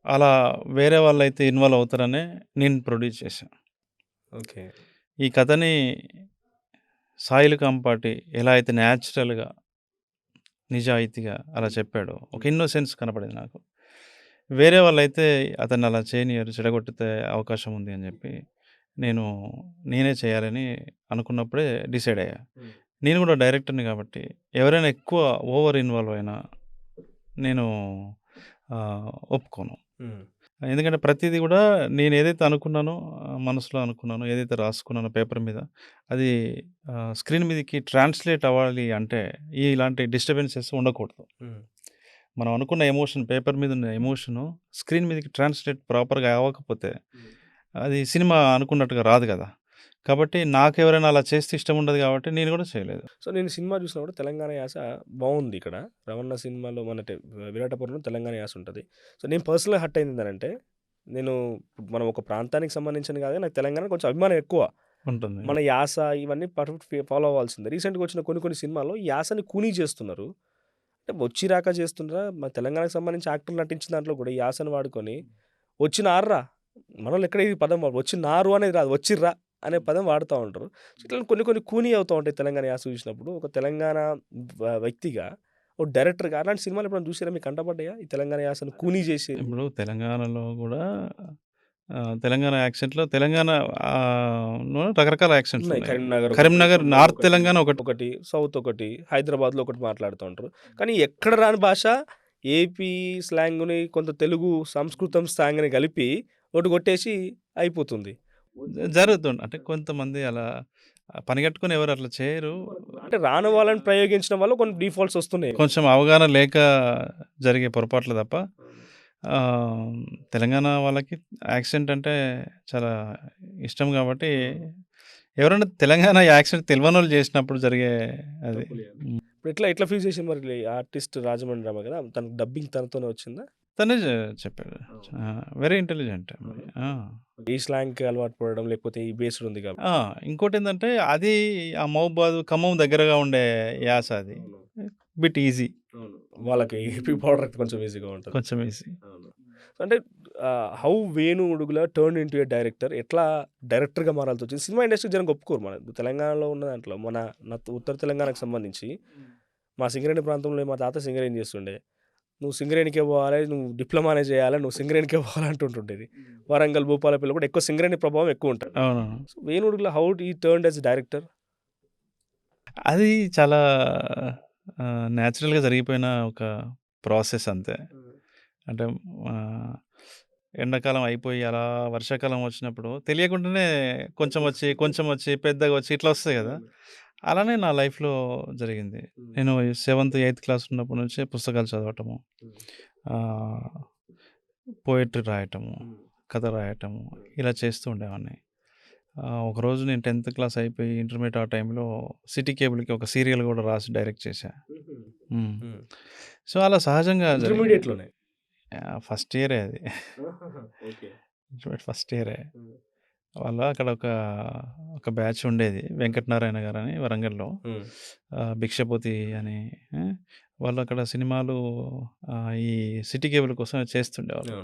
అలా వేరే వాళ్ళైతే ఇన్వాల్వ్ అవుతారనే నేను ప్రొడ్యూస్ చేశా. ఓకే. ఈ కథని సాయిలు కంపాటి ఎలా అయితే న్యాచురల్‌గా, నిజాయితీగా అలా చెప్పాడో, ఒక ఇన్నోసెన్స్ కనపడింది నాకు. వేరే వాళ్ళైతే అతన్ని అలా చేయనియ్యరు, చెడగొట్టితే అవకాశం ఉంది అని చెప్పి నేనే చేయాలని అనుకున్నప్పుడే డిసైడ్ అయ్యా. నేను కూడా డైరెక్టర్‌ని కాబట్టి ఎవరైనా ఎక్కువ ఓవర్ ఇన్వాల్వ్ అయినా నేను ఒప్పుకోను. ఎందుకంటే ప్రతీది కూడా నేను ఏదైతే అనుకున్నానో, మనసులో అనుకున్నానో, ఏదైతే రాసుకున్నానో పేపర్ మీద అది స్క్రీన్ మీదకి ట్రాన్స్లేట్ అవ్వాలి అంటే ఇలాంటి డిస్టర్బెన్సెస్ ఉండకూడదు. మనం అనుకున్న ఎమోషన్, పేపర్ మీద ఉన్న ఎమోషను స్క్రీన్ మీదకి ట్రాన్స్లేట్ ప్రాపర్‌గా అవ్వకపోతే అది సినిమా అనుకున్నట్టుగా రాదు కదా! కాబట్టి నాకెవరైనా అలా చేస్తే ఇష్టం ఉండదు కాబట్టి నేను కూడా చేయలేదు. సో, నేను సినిమా చూసినప్పుడు తెలంగాణ యాస బావుంది ఇక్కడ. 'రవణ' సినిమాలో మనటే 'విరాటపురంలో' తెలంగాణ యాస ఉంటది. సో, నేను పర్సనల్‌గా హర్ట్ అయింది ఏంటంటే, నేను మనం ఒక ప్రాంతానికి సంబంధించింది కాదు, నాకు తెలంగాణ కొంచెం అభిమానం ఎక్కువ. ఉంటుంది. మన యాస ఇవన్నీ పర్ఫెక్ట్ ఫాలో అవ్వాల్సిందే. రీసెంట్‌గా వచ్చిన కొన్ని కొన్ని సినిమాల్లో యాసని కూనీ చేస్తున్నారు. అంటే వచ్చి రాక చేస్తుండ్రా మన తెలంగాణకు సంబంధించి యాక్టర్లు నటించిన దాంట్లో కూడా ఈ యాసను వాడుకొని వచ్చినార్రా మనోళ్ళు ఎక్కడ ఈ పదం వచ్చినారు అనేది రాదు వచ్చిర్రా అనే పదం వాడుతూ ఉంటారు. సో ఇట్లా కొన్ని కొన్ని కూనీ అవుతూ ఉంటాయి తెలంగాణ యాస చూసినప్పుడు. ఒక తెలంగాణ వ్యక్తిగా ఒక డైరెక్టర్గా అలాంటి సినిమాలు ఎప్పుడైనా చూసారా? మీకు కంటపడ్డాయా ఈ తెలంగాణ యాసను కూనీ చేసి? ఇప్పుడు తెలంగాణలో గూడా తెలంగాణ యాక్సెంట్‌లో తెలంగాణ లో రకరకాల యాక్సెంట్స్ ఉన్నాయి. ఉన్నాయి. కరీంనగర్ కరీంనగర్, నార్త్ తెలంగాణ ఒకటి. ఒకటి, సౌత్ ఒకటి, హైదరాబాద్‌లో ఒకటి మాట్లాడుతూ ఉంటారు. కానీ ఎక్కడ రాని భాష ఏపీ స్లాంగ్‌ని కొంత తెలుగు సంస్కృతం స్లాంగ్‌ని కలిపి ఒకటి కొట్టేసి అయిపోతుంది. జరుగుతుంది. అంటే కొంతమంది అలా పనిగట్టుకొని ఎవరు అట్లా చేయరు. అంటే రాని వాళ్ళని ప్రయోగించడం వల్ల కొన్ని డిఫాల్ట్స్ వస్తున్నాయి. కొంచెం అవగాహన లేక జరిగే పొరపాట్లు తప్ప తెలంగాణ వాళ్ళకి యాక్సెంట్ అంటే చాలా ఇష్టం కాబట్టి ఎవరైనా తెలంగాణ యాక్సెంట్ తెలవనోళ్ళు చేసినప్పుడు జరిగే అది. ఇప్పుడు ఎట్లా ఫీల్ చేసి మరి ఆర్టిస్ట్ రాజమండ్రి రామ కదా! తనకు డబ్బింగ్ తనతోనే వచ్చిందా? తనే చెప్పాడు. Very intelligent. ఈ స్లాంగ్‌కి అలవాటు పడడం లేకపోతే ఈ బేస్డ్ ఉంది కాబట్టి. ఇంకోటేందంటే అది ఆ మహబూబాద్, ఖమ్మం దగ్గరగా ఉండే యాస అది. Bit easy. వాళ్ళకి ఏపీ బార్డర్ అయితే కొంచెం ఈజీగా ఉంటుంది. కొంచెం ఈజీ. అంటే how Venu Udugula turn into a director ఎట్లా డైరెక్టర్‌గా మారాల్సి వచ్చింది? సినిమా ఇండస్ట్రీ జనం ఒప్పుకోరు. మన తెలంగాణలో ఉన్న దాంట్లో నా ఉత్తర తెలంగాణకు సంబంధించి మా సింగరేణి ప్రాంతంలో మా తాత సింగరేణి చేస్తుండే. నువ్వు సింగరేణికే పోవాలి, నువ్వు డిప్లొమానే చేయాలి, నువ్వు సింగరేణికే పోవాలి అంటుంటుండేది. వరంగల్, భూపాలపల్లి కూడా ఎక్కువ సింగరేణి ప్రభావం ఎక్కువ ఉంటుంది. అవునవును. So Venu Udugula how he turned as director? అది చాలా న్యాచురల్‌గా జరిగిపోయిన ఒక ప్రాసెస్ అంతే. అంటే ఎండాకాలం అయిపోయి అలా వర్షాకాలం వచ్చినప్పుడు తెలియకుండానే కొంచెం వచ్చి, పెద్దగా వచ్చి ఇట్లా వస్తాయి కదా! అలానే నా లైఫ్‌లో జరిగింది. నేను 7థ్, 8థ్ క్లాస్ ఉన్నప్పటి నుంచే పుస్తకాలు చదవటము, పోయెట్రీ రాయటము, కథ రాయటము ఇలా చేస్తూ ఉండేవాడిని. ఒకరోజు నేను 10థ్ క్లాస్ అయిపోయి ఇంటర్మీడియేట్ ఆ టైంలో సిటీ కేబుల్‌కి ఒక సీరియల్ కూడా రాసి డైరెక్ట్ చేశా. సో, అలా సహజంగా ఇంటర్మీడియేట్‌లోనే. ఫస్ట్ ఇయరే అది. ఓకే. ఇంటర్మీడియేట్ ఫస్ట్ ఇయరే. వాళ్ళు అక్కడ ఒక బ్యాచ్ ఉండేది. వెంకటనారాయణ గారని వరంగల్‌లో. భిక్షపతి అని వాళ్ళు అక్కడ సినిమాలు ఈ సిటీ కేబుల్ కోసం చేస్తుండేవాళ్ళు.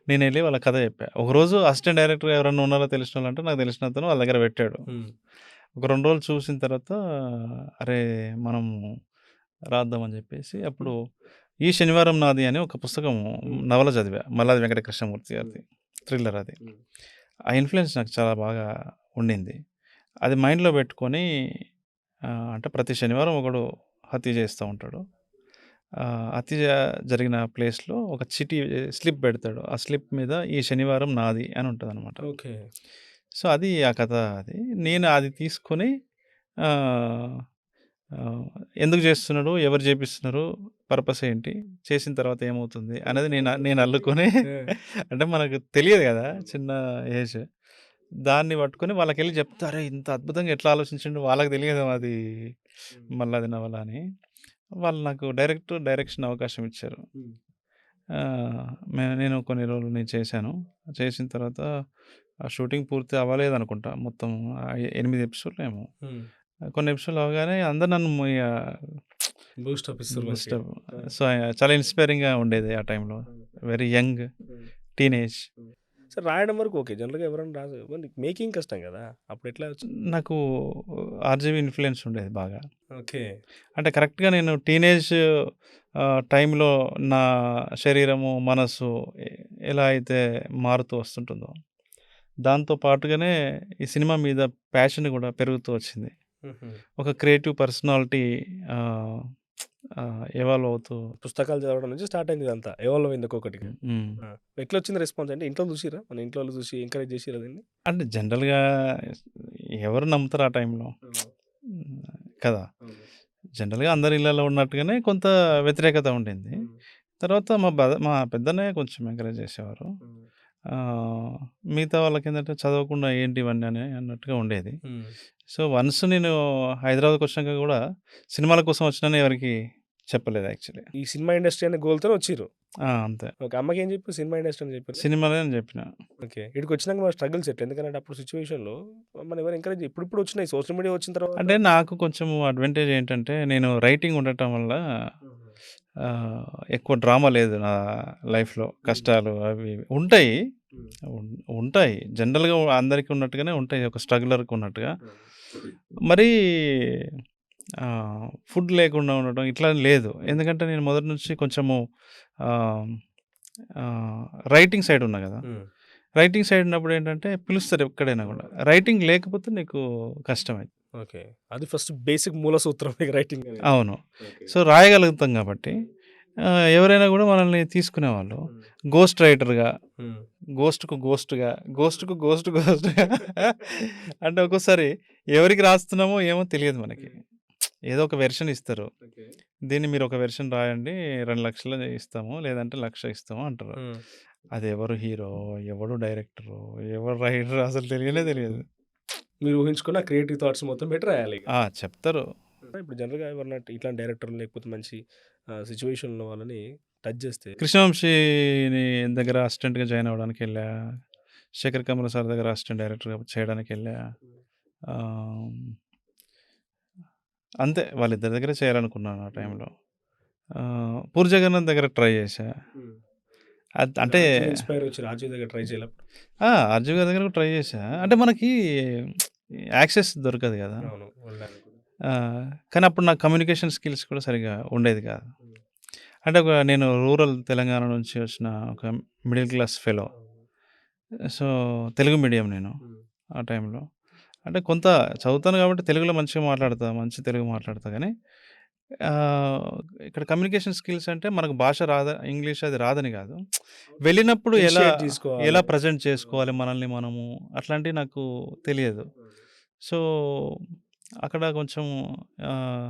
నేనెళ్ళి వాళ్ళ కథ చెప్పా. ఒకరోజు అసిస్టెంట్ డైరెక్టర్ ఎవరన్నా ఉన్నారో తెలిసినోళ్ళంటే నాకు తెలిసినతను వాళ్ళ దగ్గర పెట్టాడు. ఒక 2 రోజులు చూసిన తర్వాత అరే! మనము రాద్దామని చెప్పేసి అప్పుడు 'ఈ శనివారం నాది' అని ఒక పుస్తకం నవల చదివా. మల్లాది వెంకట కృష్ణమూర్తి గారిది. థ్రిల్లర్ అది. ఆ ఇన్‌ఫ్లుయెన్స్ నాకు చాలా బాగా ఉండింది. అది మైండ్‌లో పెట్టుకొని అంటే ప్రతి శనివారం ఒకడు హత్య చేస్తూ ఉంటాడు. హత్య జరిగిన ప్లేస్‌లో ఒక స్లిప్ పెడతాడు. ఆ స్లిప్ మీద ఈ శనివారం నాది అని ఉంటదనమాట. ఓకే. సో, అది ఆ కథ అది. నేను అది తీసుకొని ఎందుకు చేస్తున్నాడు? ఎవరు చేపిస్తున్నారు? పర్పస్ ఏంటి? చేసిన తర్వాత ఏమవుతుంది? అనేది నేను అల్లుకొని అంటే మనకు తెలియదు కదా! చిన్న ఏజ్. దాన్ని పట్టుకొని వాళ్ళకెళ్ళి చెప్తా, "అరే! ఇంత అద్భుతంగా ఎట్లా ఆలోచించిండు?" వాళ్ళకి తెలియదు అది మల్లాది నవల అని. వాళ్ళు నాకు డైరెక్షన్ అవకాశం ఇచ్చారు. నేను కొన్ని రోజులు నేను చేశాను. చేసిన తర్వాత ఆ షూటింగ్ పూర్తి అవ్వలేదనుకుంటా. మొత్తం 8 ఎపిసోడ్‌లో ఏమో. కొన్ని ఎపిసోడ్‌లు అవ్వగానే అందరూ నన్ను బూస్టప్ ఇస్తారు. సో, చాలా ఇన్స్పైరింగ్‌గా ఉండేది ఆ టైంలో. Very young, teenage. సరే రాయడం వరకు ఓకే. జనరల్‌గా ఎవరైనా రాసి మేకింగ్ కష్టం కదా! అప్పుడు ఎట్లా వచ్చింది? నాకు ఆర్‌జీవీ ఇన్‌ఫ్లుయెన్స్ ఉండేది బాగా. ఓకే. అంటే కరెక్ట్‌గా నేను టీనేజ్ టైంలో నా శరీరము, మనసు ఎలా అయితే మారుతూ వస్తుంటుందో, దాంతో పాటుగానే ఈ సినిమా మీద ప్యాషన్ కూడా పెరుగుతూ వచ్చింది. ఒక క్రియేటివ్ పర్సనాలిటీ ఎవాల్వ్ అవుతూ పుస్తకాలు చదవడం నుంచి స్టార్ట్ అయింది ఇదంతా. ఎవాల్వ్ అయింది ఒక్కొక్కటిగా. ఎట్లొచ్చింది రెస్పాన్స్? అంటే ఇంట్లో చూసిర్రా? మన ఇంట్లో వాళ్ళు చూసి ఎంకరేజ్ చేసిర్రా దీన్ని? అంటే జనరల్‌గా ఎవరు నమ్ముతారు ఆ టైంలో? కదా! జనరల్‌గా అందరి ఇళ్లలో ఉన్నట్టుగానే కొంత వ్యతిరేకత ఉండింది. తర్వాత మా పెద్దన్నయ్య కొంచెం ఎంకరేజ్ చేసేవారు. మిగతా వాళ్ళకేంటంటే చదవకుండా ఏంటి ఇవన్నీ అని అన్నట్టుగా ఉండేది. సో, వన్స్ నేను హైదరాబాద్‌కి వచ్చినాక కూడా సినిమాల కోసం వచ్చినానని ఎవరికీ చెప్పలేదు యాక్చువల్లీ. ఈ సినిమా ఇండస్ట్రీ అనే గోల్‌తోనే వచ్చిర్రు. అంతే. ఓకే. అమ్మకేం చెప్పారు? సినిమా ఇండస్ట్రీ అని చెప్పారా? సినిమాలే అని చెప్పిన. ఓకే. ఈడికొచ్చినాక మన స్ట్రగుల్స్ ఎట్లా? ఎందుకంటే అప్పుడు సిట్యుయేషన్‌లో మన ఎవరు ఎంకరేజ్ ఇప్పుడిప్పుడు వచ్చినాయి. సోషల్ మీడియా వచ్చిన తర్వాత అంటే నాకు కొంచెం అడ్వాంటేజ్ ఏంటంటే నేను రైటింగ్ ఉండటం వల్ల ఎక్కువ డ్రామా లేదు నా లైఫ్‌లో. కష్టాలు అవి ఇవి ఉంటాయి. ఉంటాయి. జనరల్‌గా అందరికి ఉన్నట్టుగానే ఉంటాయి. ఒక స్ట్రగ్లర్‌కి ఉన్నట్టుగా. మరీ ఫుడ్ లేకుండా ఉండటం ఇట్లా లేదు. ఎందుకంటే నేను మొదటి నుంచి కొంచెము ఆహ్, రైటింగ్ సైడ్ ఉన్నా గదా! రైటింగ్ సైడ్ ఉన్నప్పుడు ఏంటంటే పిలుస్తారు ఎక్కడైనా గూడా. రైటింగ్ లేకపోతే నీకు కష్టమే. ఓకే. అది ఫస్ట్ బేసిక్ మూల సూత్రం మీకు రైటింగ్ అనేది. అవును. ఓకే. సో, రాయగలుగుతాం గాబట్టి ఎవరైనా గూడా మనల్ని తీసుకునేవాళ్ళు. గోస్ట్ రైటర్‌గా, హ్మ్. గోస్ట్‌కు గోస్ట్‌గా, గోస్ట్‌కు గోస్ట్‌గా అంటే ఒక్కోసారి ఎవరికి రాస్తున్నామో ఏమో తెలియదు మనకి. ఏదో ఒక వెర్షన్ ఇస్తారు. ఓకే. దీన్ని మీరు ఒక వెర్షన్ రాయండి 2,00,000 ఇస్తాము. లేదంటే 1,00,000 ఇస్తాము అంటారు. హ్మ్. అది ఎవరు హీరో, ఎవడు డైరెక్టరు, ఎవరు రైటరు అసలు తెలియనే తెలియదు. మీరు ఊహించుకున్న క్రియేటివ్ థాట్స్ మొత్తం పెట్టి రాయాలిగ. చెప్తారు. ఇప్పుడు జనరల్‌గా ఎవరన్నా ఇట్లాంటి డైరెక్టర్లు లేకపోతే మంచి సిట్యుయేషన్‌లో ఉన్న వాళ్ళని టచ్ చేస్తే 'కృష్ణవంశీని' దగ్గర అసిస్టెంట్‌గా జాయిన్ అవ్వడానికెళ్ళా. 'శేఖర్ కమల' సార్ దగ్గర అసిస్టెంట్ డైరెక్టర్‌గా చేయడానికెళ్ళా. ఆహ్, అంతే వాళ్ళిద్దరి దగ్గరే చేయాలనుకున్నాను ఆ టైంలో. 'పూరి జగన్నాథ్' దగ్గర ట్రై చేశా. హ్మ్. అంటే 'రాజు' ఇన్‌స్పైర్ వచ్చి 'రాజు' దగ్గర ట్రై చేయలే అప్పుడు? 'ఆర్జీవి' గారి దగ్గర కూడా ట్రై చేశా. అంటే మనకి యాక్సెస్ దొరకదు గదా! అవును. వెళ్ళడానికి కూడా. ఆ! కానీ అప్పుడు నాకు కమ్యూనికేషన్ స్కిల్స్ కూడా సరిగ్గా ఉండేది కాదు. హ్మ్. అంటే నేను రూరల్ తెలంగాణ నుంచి వచ్చిన ఒక మిడిల్ క్లాస్ ఫెలో. అవును. సో, తెలుగు మీడియం నేను హ్మ్. ఆ టైంలో. అంటే కొంత చదువుతాను కాబట్టి తెలుగులో మంచిగా మాట్లాడతా. మంచి తెలుగు మాట్లాడతా గానీ ఆహ్, ఇక్కడ కమ్యూనికేషన్ స్కిల్స్ అంటే మనకు భాష ఇంగ్లీష్ అది రాదని కాదు. వెళ్ళినప్పుడు ఇనిషియేట్ తీసుకోవాలి. ఎలా ప్రెజెంట్ చేసుకోవాలి మనల్ని మనము అట్లాంటివి నాకు తెలియదు. సో, అక్కడ కొంచెం ఆహ్,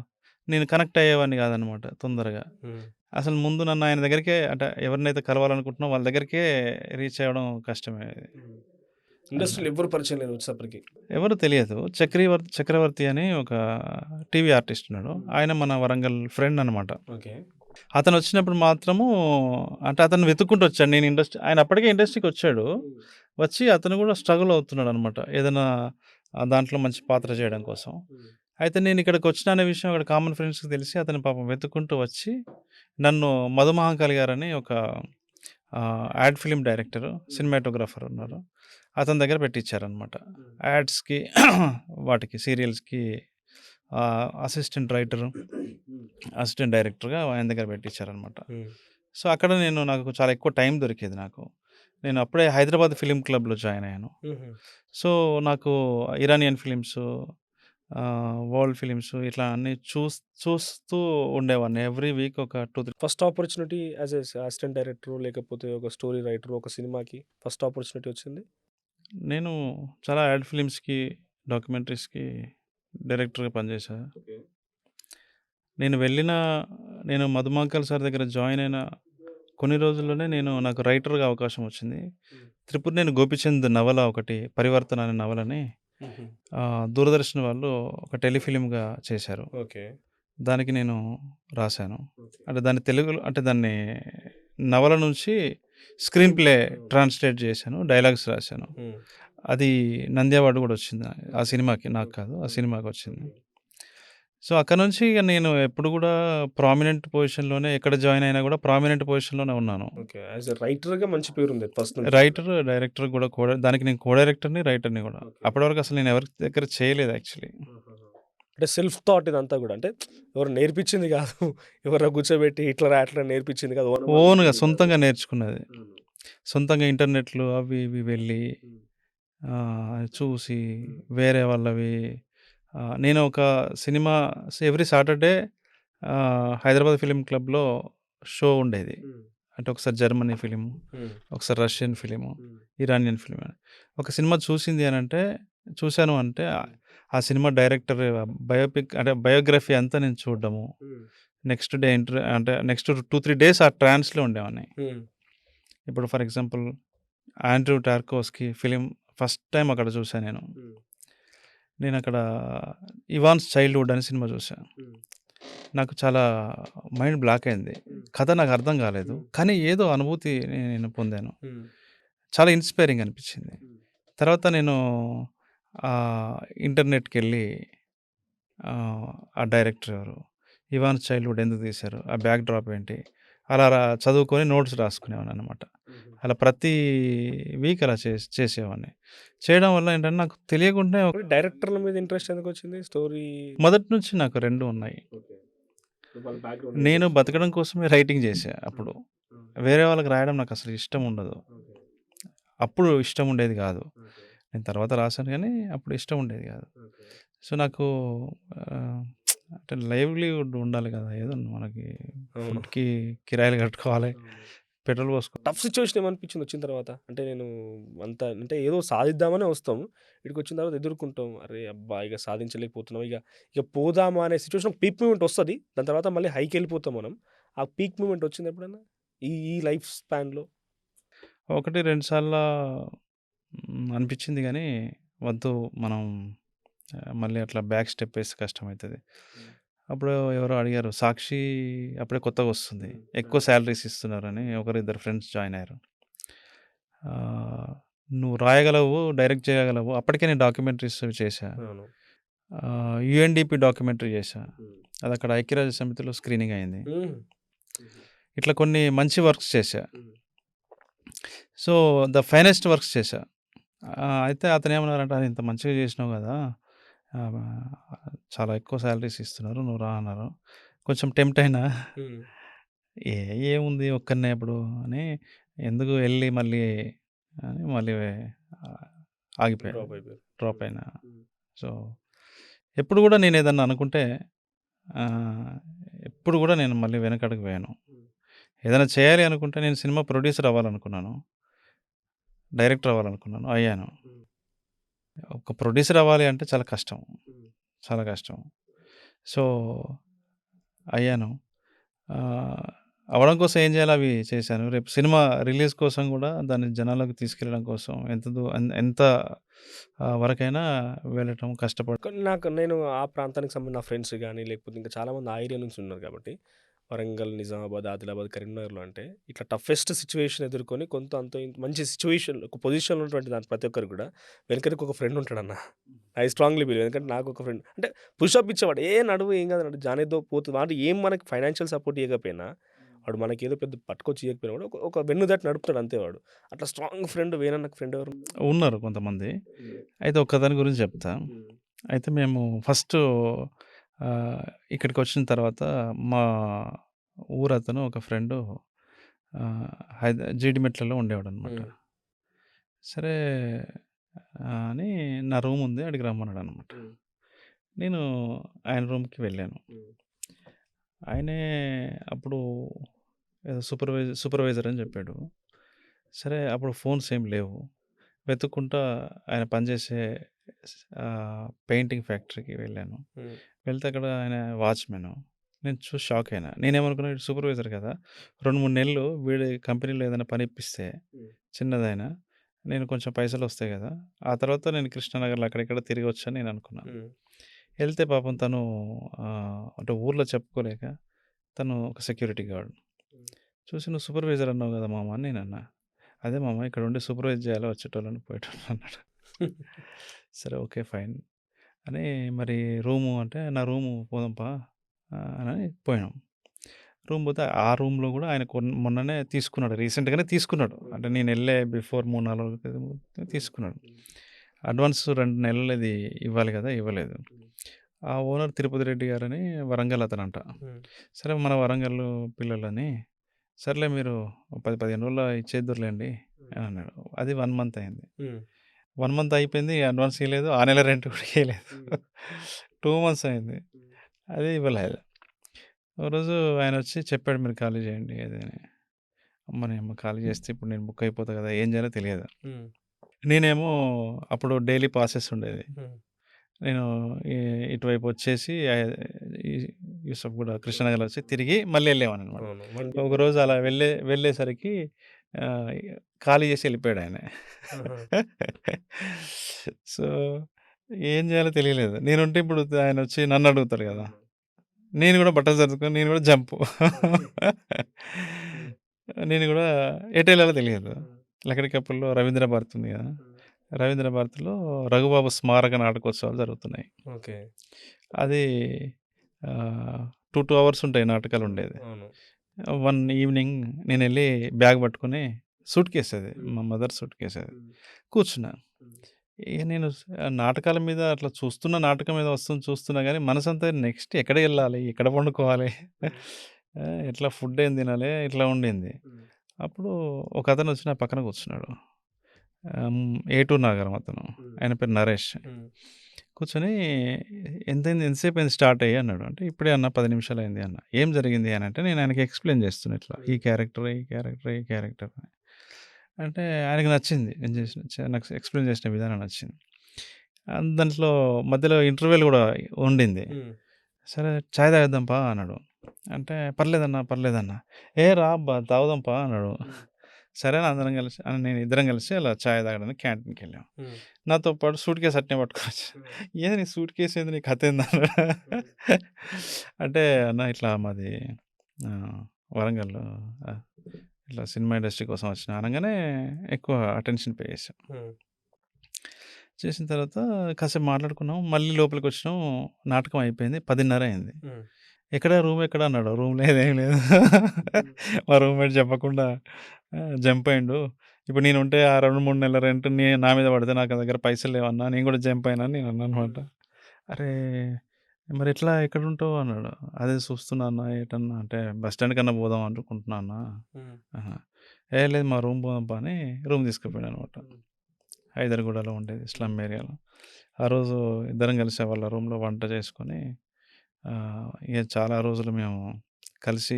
నేను కనెక్ట్ అయ్యేవాడిని కాదనమాట తొందరగా. హ్మ్. అసలు ముందు నన్ను ఆయన దగ్గరికే అంటే ఎవరినైతే కలవాలనుకుంటున్నానో వాళ్ళ దగ్గరికే రీచ్ అవ్వడం కష్టమే. హ్మ్. అట్లా. ఇండస్ట్రీలో ఎవ్వరు పరిచయం లేదు వచ్చేసప్పటికి. ఎవరు తెలియదు. చక్రవర్తి అని ఒక టీవీ ఆర్టిస్ట్ ఉన్నాడు. ఆయన మన వరంగల్ ఫ్రెండ్ అనమాట. ఓకే. అతనొచ్చినప్పుడు మాత్రము అంటే అతన్ని వెతుక్కుంటూ వచ్చాడు. ఆయన అప్పటికే ఇండస్ట్రీకొచ్చాడు. హ్మ్. వచ్చి అతను కూడా స్ట్రగుల్ అవుతున్నాడనమాట. ఏదైనా దాంట్లో మంచి పాత్ర చేయడం కోసం. హ్మ్. అయితే నేనిక్కడికొచ్చినా అనే విషయం అక్కడ కామన్ ఫ్రెండ్స్‌కి తెలిసి అతను పాపం వెతుక్కుంటూ వచ్చి నన్ను మధుమహంకాళి గారని ఒక యాడ్ ఫిల్మ్ డైరెక్టరు, సినిమాటోగ్రాఫర్ ఉన్నారు. అతని దగ్గర పెట్టించారనమాట. హ్మ్. యాడ్స్‌కి వాటికి సీరియల్స్‌కి అసిస్టెంట్ రైటరు, హ్మ్. అసిస్టెంట్ డైరెక్టర్‌గా ఆయన దగ్గర పెట్టించారనమాట. హ్మ్. సో, అక్కడ నాకు చాలా ఎక్కువ టైం దొరికేది నాకు. నేను అప్పుడే హైదరాబాద్ ఫిల్మ్ క్లబ్‌లో జాయిన్ అయ్యాను. హుహు. సో, నాకు ఇరానియన్ ఫిలిమ్సు, వరల్డ్ ఫిలిమ్సు ఇట్లా అన్నీ చూస్తూ ఉండేవాడిని. ఎవ్రీ వీక్ ఒక 2, 3 ఫస్ట్ ఆపర్చునిటీ యాస్ అసిస్టెంట్ డైరెక్టరో లేకపోతే ఒక స్టోరీ రైటరో ఒక సినిమాకి ఫస్ట్ ఆపర్చునిటీ వచ్చింది? నేను చాలా యాడ్ ఫిలిమ్స్‌కి, డాక్యుమెంటరీస్‌కి డైరెక్టర్‌గా పనిచేశా. ఓకే. నేను వెళ్ళిన నేను మధుమాంకల్ సార్ దగ్గర జాయిన్ అయిన కొన్ని రోజుల్లోనే నాకు రైటర్‌గా అవకాశం వచ్చింది. హ్మ్. త్రిపురనేని గోపీచంద్ నవల ఒకటి 'పరివర్తన' అనే నవలని హుహు. దూరదర్శన్ వాళ్ళు ఒక టెలిఫిల్మ్‌గా చేశారు. ఓకే. దానికి నేను రాశాను. ఓకే. అంటే దాన్ని తెలుగులో అంటే దాన్ని నవల నుంచి screen screen play play. Translate చేశాను. డైలాగ్స్ రాశాను. హ్మ్. అది నంది అవార్డ్ కూడా వచ్చింది. ఆ ఓకే. సినిమాకి, నాకు ఓకే. కాదు. ఆ ఓకే. సినిమాకొచ్చింది. ఓకే. సో, అక్కడి నుంచి ఇగ నేను ఎప్పుడు గూడా ప్రామినెంట్ పొజిషన్‌లోనే ఎక్కడ జాయిన్ అయినా గూడా ప్రామినెంట్ పొజిషన్‌లోనే ఉన్నాను. ఓకే. యాస్ ఎ రైటర్‌గా మంచి పేరుంది ఫస్ట్ నుంచి. రైటర్, డైరెక్టర్ గూడా దానికి నేను కో డైరెక్టర్‌ని, రైటర్‌ని గూడా. ఓకే. అప్పటి వరకు అసలు నేను ఎవరి దగ్గర చేయలేదు యాక్చువల్లీ. ఆహాహా! అంటే సెల్ఫ్ థాట్ ఇదంతా గూడా. అంటే ఎవరు నేర్పించింది గాదు. ఎవరో కూర్చోబెట్టి ఇట్లా రా, అట్లా నేర్పించింది కాదు. ఓన్‌గా ఓన్‌గా అనుకుంది కాదు. సొంతంగా నేర్చుకున్నది. అవును. సొంతంగా ఇంటర్నెట్‌లు అవి ఇవి వెళ్ళి హ్మ్. చూసి హ్మ్. వేరే వాళ్ళవి నేను ఒక cinema every Saturday Hyderabad film క్లబ్‌లో షో ఉండేది. హ్మ్. అంటే ఒకసారి జర్మనీ ఫిల్ము, హ్మ్. ఒకసారి రష్యన్ ఫిల్ము, హ్మ్. ఇరానియన్ ఫిల్మ్ అని. ఒక సినిమా చూసాను అంటే హ్మ్. ఆ సినిమా డైరెక్టర్ బయోపిక్ అంటే బయోగ్రఫీ అంతా నేను చూడడము. హ్మ్. నెక్స్ట్ డే అంటే నెక్స్ట్ 2, 3 డేస్ ఆ ట్రాన్స్‌లో ఉండేవాడిని. హ్మ్. ఇప్పుడు for example 'Andrew Tarkovsky' film first time అక్కడ చూసా నేను. హ్మ్. నేనక్కడ 'ఇవాన్స్ చైల్డ్‌హుడ్' అని సినిమా చూసా. హ్మ్. నాకు చాలా మైండ్ బ్లాక్ అయింది. హ్మ్. కథ నాకు అర్థం కాలేదు. హ్మ్. కానీ ఏదో అనుభూతి నేను పొందాను. హ్మ్. చాలా ఇన్‌స్పైరింగ్ అనిపించింది. హ్మ్. తర్వాత నేను ఇంటర్నెట్‌కెళ్ళి ఆ డైరెక్టర్ ఎవరు? 'ఇవాన్ చైల్డ్‌హుడ్' ఎందుకు తీశారు? ఆ బ్యాక్ డ్రాప్ ఏంటి? అలా చదువుకొని నోట్స్ రాసుకునేవాడిననమాట. అలా ప్రతి వీక్ అలా చేసేవాడిని. చేయడం వల్ల ఏంటంటే నాకు తెలియకుండానే మరి డైరెక్టర్ల మీద ఇంట్రెస్ట్ ఎందుకొచ్చింది? స్టోరీ మొదటి నుంచి నాకు 2 ఉన్నాయి. ఓకే. వాళ్ళ బ్యాక్‌గ్రౌండ్ నేను ఇంట్రెస్ట్. బతకడం కోసమే రైటింగ్ చేశా అప్పుడు. హ్మ్. వేరే వాళ్ళకి రాయడం నాకసలు ఇష్టం ఉండదు. ఓకే. అప్పుడు ఇష్టం ఉండేది కాదు. ఓకే. నేను తర్వాత రాసాను గానీ, అప్పుడు ఇష్టం ఉండేది కాదు. ఓకే. సో, నాకు ఆహ్, అంటే లైవ్లీహుడ్ ఉండాలి కదా! ఏదో మనకి అవును. ఫుడ్‌కి కిరాయిలు కట్టుకోవాలి. అవును. పెట్రోల్ పోసుకో టఫ్ సిట్యుయేషన్ ఏమనిపించింది వచ్చిన తర్వాత? అంటే నేను అంత అంటే ఏదో సాధిద్దామనే వస్తాం. ఈడికొచ్చిన తర్వాత ఎదుర్కుంటాం. అరే అబ్బా! ఇక సాధించలేకపోతున్నాం. ఇక పోదామా అనే సిట్యుయేషన్ పీక్ మూమెంట్ వస్తది. దాని తర్వాత మళ్ళీ హైకెళ్ళిపోతాం మనం. ఆ పీక్ మూమెంట్ వచ్చిందా ఎప్పుడన్నా? ఈ ఈ లైఫ్ స్పాన్‌లో? 1, 2 సార్ల అనిపించింది గానీ, వద్దు మనం మళ్ళీ అట్లా బ్యాక్ స్టెప్ ఏస్తే కష్టమైతది. హ్మ్. అప్పుడు ఎవరో అడిగారు, 'సాక్షి' అప్పుడే కొత్తగొస్తుంది. హ్మ్. ఎక్కువ సాలరీస్ ఇస్తున్నారని ఒకరిద్దరు ఫ్రెండ్స్ జాయిన్ అయ్యారు. ఆహ్, "నువ్వు రాయగలవు, డైరెక్ట్ చేయగలవు." అప్పటికే నేను డాక్యుమెంటరీస్ చేశా. అవును. యూఎన్‌డీపీ డాక్యుమెంటరీ చేశా. హ్మ్. అదక్కడ ఐక్యరాజ్య సమితిలో స్క్రీనింగ్ అయింది. హ్మ్. హుహు. ఇట్లా కొన్ని మంచి వర్క్స్ చేశా. హ్మ్. సో, ద ఫైనెస్ట్ వర్క్స్ చేశా. అయితే అతనేమన్నారంటే, "అది ఇంత మంచిగా చేసినావు గదా! ఆహ్, చాలా ఎక్కువ సాలరీస్ ఇస్తున్నారు. నువ్వు రా" అన్నారు. కొంచెం టెంప్ట్ అయినా. హ్మ్. ఏ ఏముంది ఒక్కడినే ఇప్పుడు అని ఎందుకు ఎళ్లి మళ్ళీ అని మళ్ళీ ఆహ్, ఆగిపోయా. డ్రాప్ అయిపోయారు. డ్రాప్ హ్మ్. అయినా. హ్మ్. సో, ఎప్పుడు గూడా నేనేదన్నా అనుకుంటే ఆహ్, ఎప్పుడు గూడా నేను మళ్ళీ వెనకడుగు వేయను. హ్మ్. ఏదైనా చేయాలి అనుకుంటే నేను సినిమా ప్రొడ్యూసర్ అవ్వాలనుకున్నాను. డైరెక్టర్ అవ్వాలనుకున్నాను. అయ్యాను. హ్మ్. ఒక ప్రొడ్యూసర్ అవ్వాలి అంటే చాలా కష్టం. హ్మ్. చాలా కష్టం. సో, అయ్యాను. ఆహ్, అవ్వడం కోసం ఏం చేయాలో అవి చేశాను. రేపు సినిమా రిలీజ్ కోసం గూడా దాన్ని జనాల్లోకి తీసుకెళ్ళడం కోసం ఎంత వరకైనా వెళ్ళటం కష్టపడ్ కానీ నేను ఆ ప్రాంతానికి సంబంధించిన నా ఫ్రెండ్స్ గాని, లేకపోతే ఇంకా చాలామంది ఆ ఏరియా నుంచి ఉన్నారు కాబట్టి, వరంగల్, నిజామాబాద్, ఆదిలాబాద్, కరీంనగర్‌లో అంటే ఇట్లా టఫెస్ట్ సిట్యుయేషన్ ఎదుర్కొని కొంత అంతో ఇంతో మంచి సిట్యుయేషన్ ఒక పొజిషన్‌లో ఉన్నటువంటి దాని ప్రతి ఒక్కరికి కూడా వెనకనికి ఒక ఫ్రెండ్ ఉంటాడన్న. I strongly believe. ఎందుకంటే నాకు ఒక ఫ్రెండ్ అంటే పుష్ అప్ ఇచ్చేవాడు. "ఏ నడువు ఏం కాదు నడువు జానేద్దో పోతది." వాడు ఏం మనకి ఫైనాన్షియల్ సపోర్ట్ ఇయ్యకపోయినా, వాడు మనకేదో పెద్ద పట్టుకొచ్చి ఇయ్యకపోయినా కూడా ఒక ఒక వెన్నుదట్టి నడుపుతాడు అంతే వాడు. అట్లా స్ట్రాంగ్ ఫ్రెండ్ వేనన్నకు ఫ్రెండ్ ఎవరు? ఉన్నారు కొంతమంది. హ్మ్. అయితే ఒక్కదాని గురించి చెప్తా. హ్మ్. అయితే మేము ఫస్టు ఇక్కడికొచ్చిన తర్వాత మా ఊరతను ఒక ఫ్రెండు జీడిమెట్లలో ఉండేవాడనమాట. హ్మ్. సరే అని నా రూముంది ఆడికి రమ్మన్నాడనమాట. హ్మ్. నేను ఆయన రూమ్‌కి వెళ్ళాను. హ్మ్. ఆయనే అప్పుడు ఏదో సూపర్వైజర్ అని చెప్పాడు. సరే అప్పుడు ఫోన్స్ ఏం లేవు. వెతుక్కుంటా ఆయన పనిచేసే పెయింటింగ్ ఫ్యాక్టరీకి వెళ్ళాను. హ్మ్. వెళ్తే అక్కడ ఆయన వాచ్‌మెను. నేను చూసి షాక్ అయినా. నేనేమనుకున్నా వీడు సూపర్వైజర్ కదా! 2, 3 నెలలు వీడి కంపెనీలో ఏదైనా పని ఇప్పిస్తే హ్మ్. చిన్నదైనా నేను కొంచెం పైసలొస్తాయి గదా! ఆ తర్వాత నేను కృష్ణానగర్‌లో అక్కడిక్కడ తిరిగొచ్చని నేను అనుకున్నాను. హ్మ్. ఎళ్తే పాపం తను అంటే ఊర్లో చెప్పుకోలేక తను ఒక సెక్యూరిటీ గార్డ్. హ్మ్. చూసి "నువ్వు సూపర్వైజర్ అన్నావు గదా మామ" అని నేనన్నా. "అదే మామ ఇక్కడ ఉండి సూపర్వైజ్ చేయాలి వచ్చేటోళ్ళని పోయేటోళ్ళని" అన్నాడు. సరే ఓకే. ఫైన్ అని మరి రూము అంటే, "నా రూము పోదాం పా" అని పోయాం. రూమ్ పోతే ఆ రూమ్‌లో గూడా ఆయన మొన్ననే తీసుకున్నాడు. రీసెంట్‌గానే తీసుకున్నాడు. అంటే ఓకే. నేనెళ్ళే బిఫోర్ 3, 4 రోజుల క్రితం హ్మ్. తీసుకున్నాడు. హ్మ్. అడ్వాన్స్ 2 నెలలది ఇవ్వాలి గదా! ఇవ్వలేదు. హ్మ్. ఆ ఓనర్ తిరుపతి రెడ్డి గారని వరంగల్ అతనంట. హ్మ్. సరే మన వరంగల్ పిల్లోలని, సర్లే మీరు 10, 15 రోజుల్లో ఇచ్చేద్దురులెండి హ్మ్. అని అన్నాడు. అది 1 మంత్ అయింది. హ్మ్. 1 మంత్ అయిపోయింది. అడ్వాన్స్ ఇయలేదు. ఆ నెల రెంట్ కూడా ఇయలేదు. హ్మ్. 2 మంత్స్ అయింది. హ్మ్. అది ఇవ్వలేదు. ఓ రోజు ఆయనొచ్చి చెప్పాడు మీరు ఖాళీ చేయండి అది అని. అమ్మ నీ అమ్మ ఖాళీ చేస్తే ఇప్పుడు నేను బుక్ అయిపోతా కదా! ఏం చేయాలో తెలియదు. హ్మ్. నేనేమో అప్పుడు డైలీ పాసెస్ ఉండేది. హ్మ్. నేను ఇటువైపు వచ్చేసి ఈ యూసఫ్‌గూడ, కృష్ణానగర్ వచ్చి తిరిగి మళ్ళీ ఎళ్ళేవాడిననమాట. అవును. వన్ ఒకరోజు అలా వెళ్ళేసరికి ఆహ్, ఖాళీ చేసి ఎళ్ళిపోయాడాయన. ఆహా! సో, ఏం చేయాలో తెలియలేదు. నేనుంటే ఇప్పుడు ఆయనొచ్చి నన్నడుగుతాడు గదా! అవును. నేను గూడా బట్టలు సర్దుకొని నేను గూడా జంపు. హ్మ్. నేను గూడా ఎటెళ్ళాలో తెలియదు. హ్మ్. లకడి కప్పుల్లో రవీంద్ర భారతి ఉంది గదా! హ్మ్. రవీంద్ర భారతిలో రఘుబాబు స్మారక నాటకోత్సవాలు జరుగుతున్నాయి. ఓకే. అది ఆహ్, 2 అవర్స్ ఉంటాయి నాటకాలు ఉండేది. అవును. వన్ ఈవినింగ్ నేనెళ్ళి బ్యాగ్ పట్టుకొని సూట్‌కేస్ అది. మా మదర్ సూట్‌కేస్ అది. కూర్చున్నా. ఇక నేను నాటకాల మీద అట్లా చూస్తున్న నాటకం ఏదో వస్తుంది చూస్తున్నా గానీ, మనసంతా నెక్స్ట్ ఎక్కడికెళ్ళాలి? ఎక్కడ పండుకోవాలి? ఎట్లా ఫుడ్ ఏం తినాలి? ఇట్లా ఉండింది. అప్పుడు ఒకతనొచ్చి నా పక్కన కూర్చున్నాడు. ఏటూరు నాగరం అతను. ఆయన పేరు నరేష్. కూర్చొని ఎంతైంది ఎంతసేపయింది స్టార్ట్ అయ్యి అన్నాడు. అంటే ఇప్పుడే అన్న 10 నిమిషాలయింది అన్నా. ఏం జరిగింది అనంటే నేను ఆయనకి ఎక్స్‌ప్లెయిన్ చేస్తున్నా ఇట్లా. ఈ క్యారెక్టర్, ఈ క్యారెక్టర్, ఈ క్యారెక్టర్ అని. అంటే ఆయనకి నచ్చింది. నేను చేసిన నాకు ఎక్స్‌ప్లెయిన్ చేసిన విధానం నచ్చింది. దాంట్లో మధ్యలో ఇంటర్వెల్ గూడా ఉండింది. సరే చాయ్ తాగేద్దాం పా అన్నాడు. అంటే పర్లేదన్నా, పర్లేదన్నా. ఏ రా అబ్బా! తాగుదాం పా అన్నాడు. సరే అని అందరం కలిసి నేను ఇద్దరం కలిసి అలా చాయ్ తాగడానికి క్యాంటీన్‌కెళ్ళాం. నాతో పాటు సూట్‌కేస్ అట్నే పట్టుకొనొచ్చాను. "ఏంది నీ సూట్‌కేస్ ఏంది? నీ కథ ఏంది?" అన్నాడు. అంటే అన్న ఇట్లా మాది వరంగల్‌లో ఆహ్, ఇట్లా సినిమా ఇండస్ట్రీ కోసం వచ్చిన అనంగానే ఎక్కువ అటెన్షన్ పే చేశాం. చేసిన తర్వాత కాసేపు మాట్లాడుకున్నాం. మళ్ళీ లోపలికొచ్చినాం. నాటకం అయిపోయింది. 10:30 అయింది. "ఎక్కడ రూమ్ ఎక్కడ?" అన్నాడు. రూమ్ లేదు ఏం లేదు. మా రూమ్‌మేట్ చెప్పకుండా జంప్ అయిండు. ఇప్పుడు నేనుంటే ఆ 2, 3 నెలల రెంట్ నా మీద పడితే నాకు దగ్గర పైసలు లేవన్నా. నేను కూడా జంప్ అయినా అని నేను అన్నాననమాట. "అరే! మరెట్లా ఎక్కడుంటావు?" అన్నాడు. "అదే చూస్తున్నా అన్న ఎటన్నా అంటే బస్ స్టాండ్ కన్నా పోదాం అనుకుంటున్నా అన్న." ఆహా! "ఏ లేదు మా రూమ్ పోదాంపా" అని రూమ్ తీసుకుపోయాడనమాట. హైదర్‌గూడలో ఉండేది స్లమ్ ఏరియాలో. ఆ రోజు ఇద్దరం కలిసి వాళ్ళ రూమ్‌లో వంట చేసుకొని ఇక చాలా రోజులు మేము కలిసి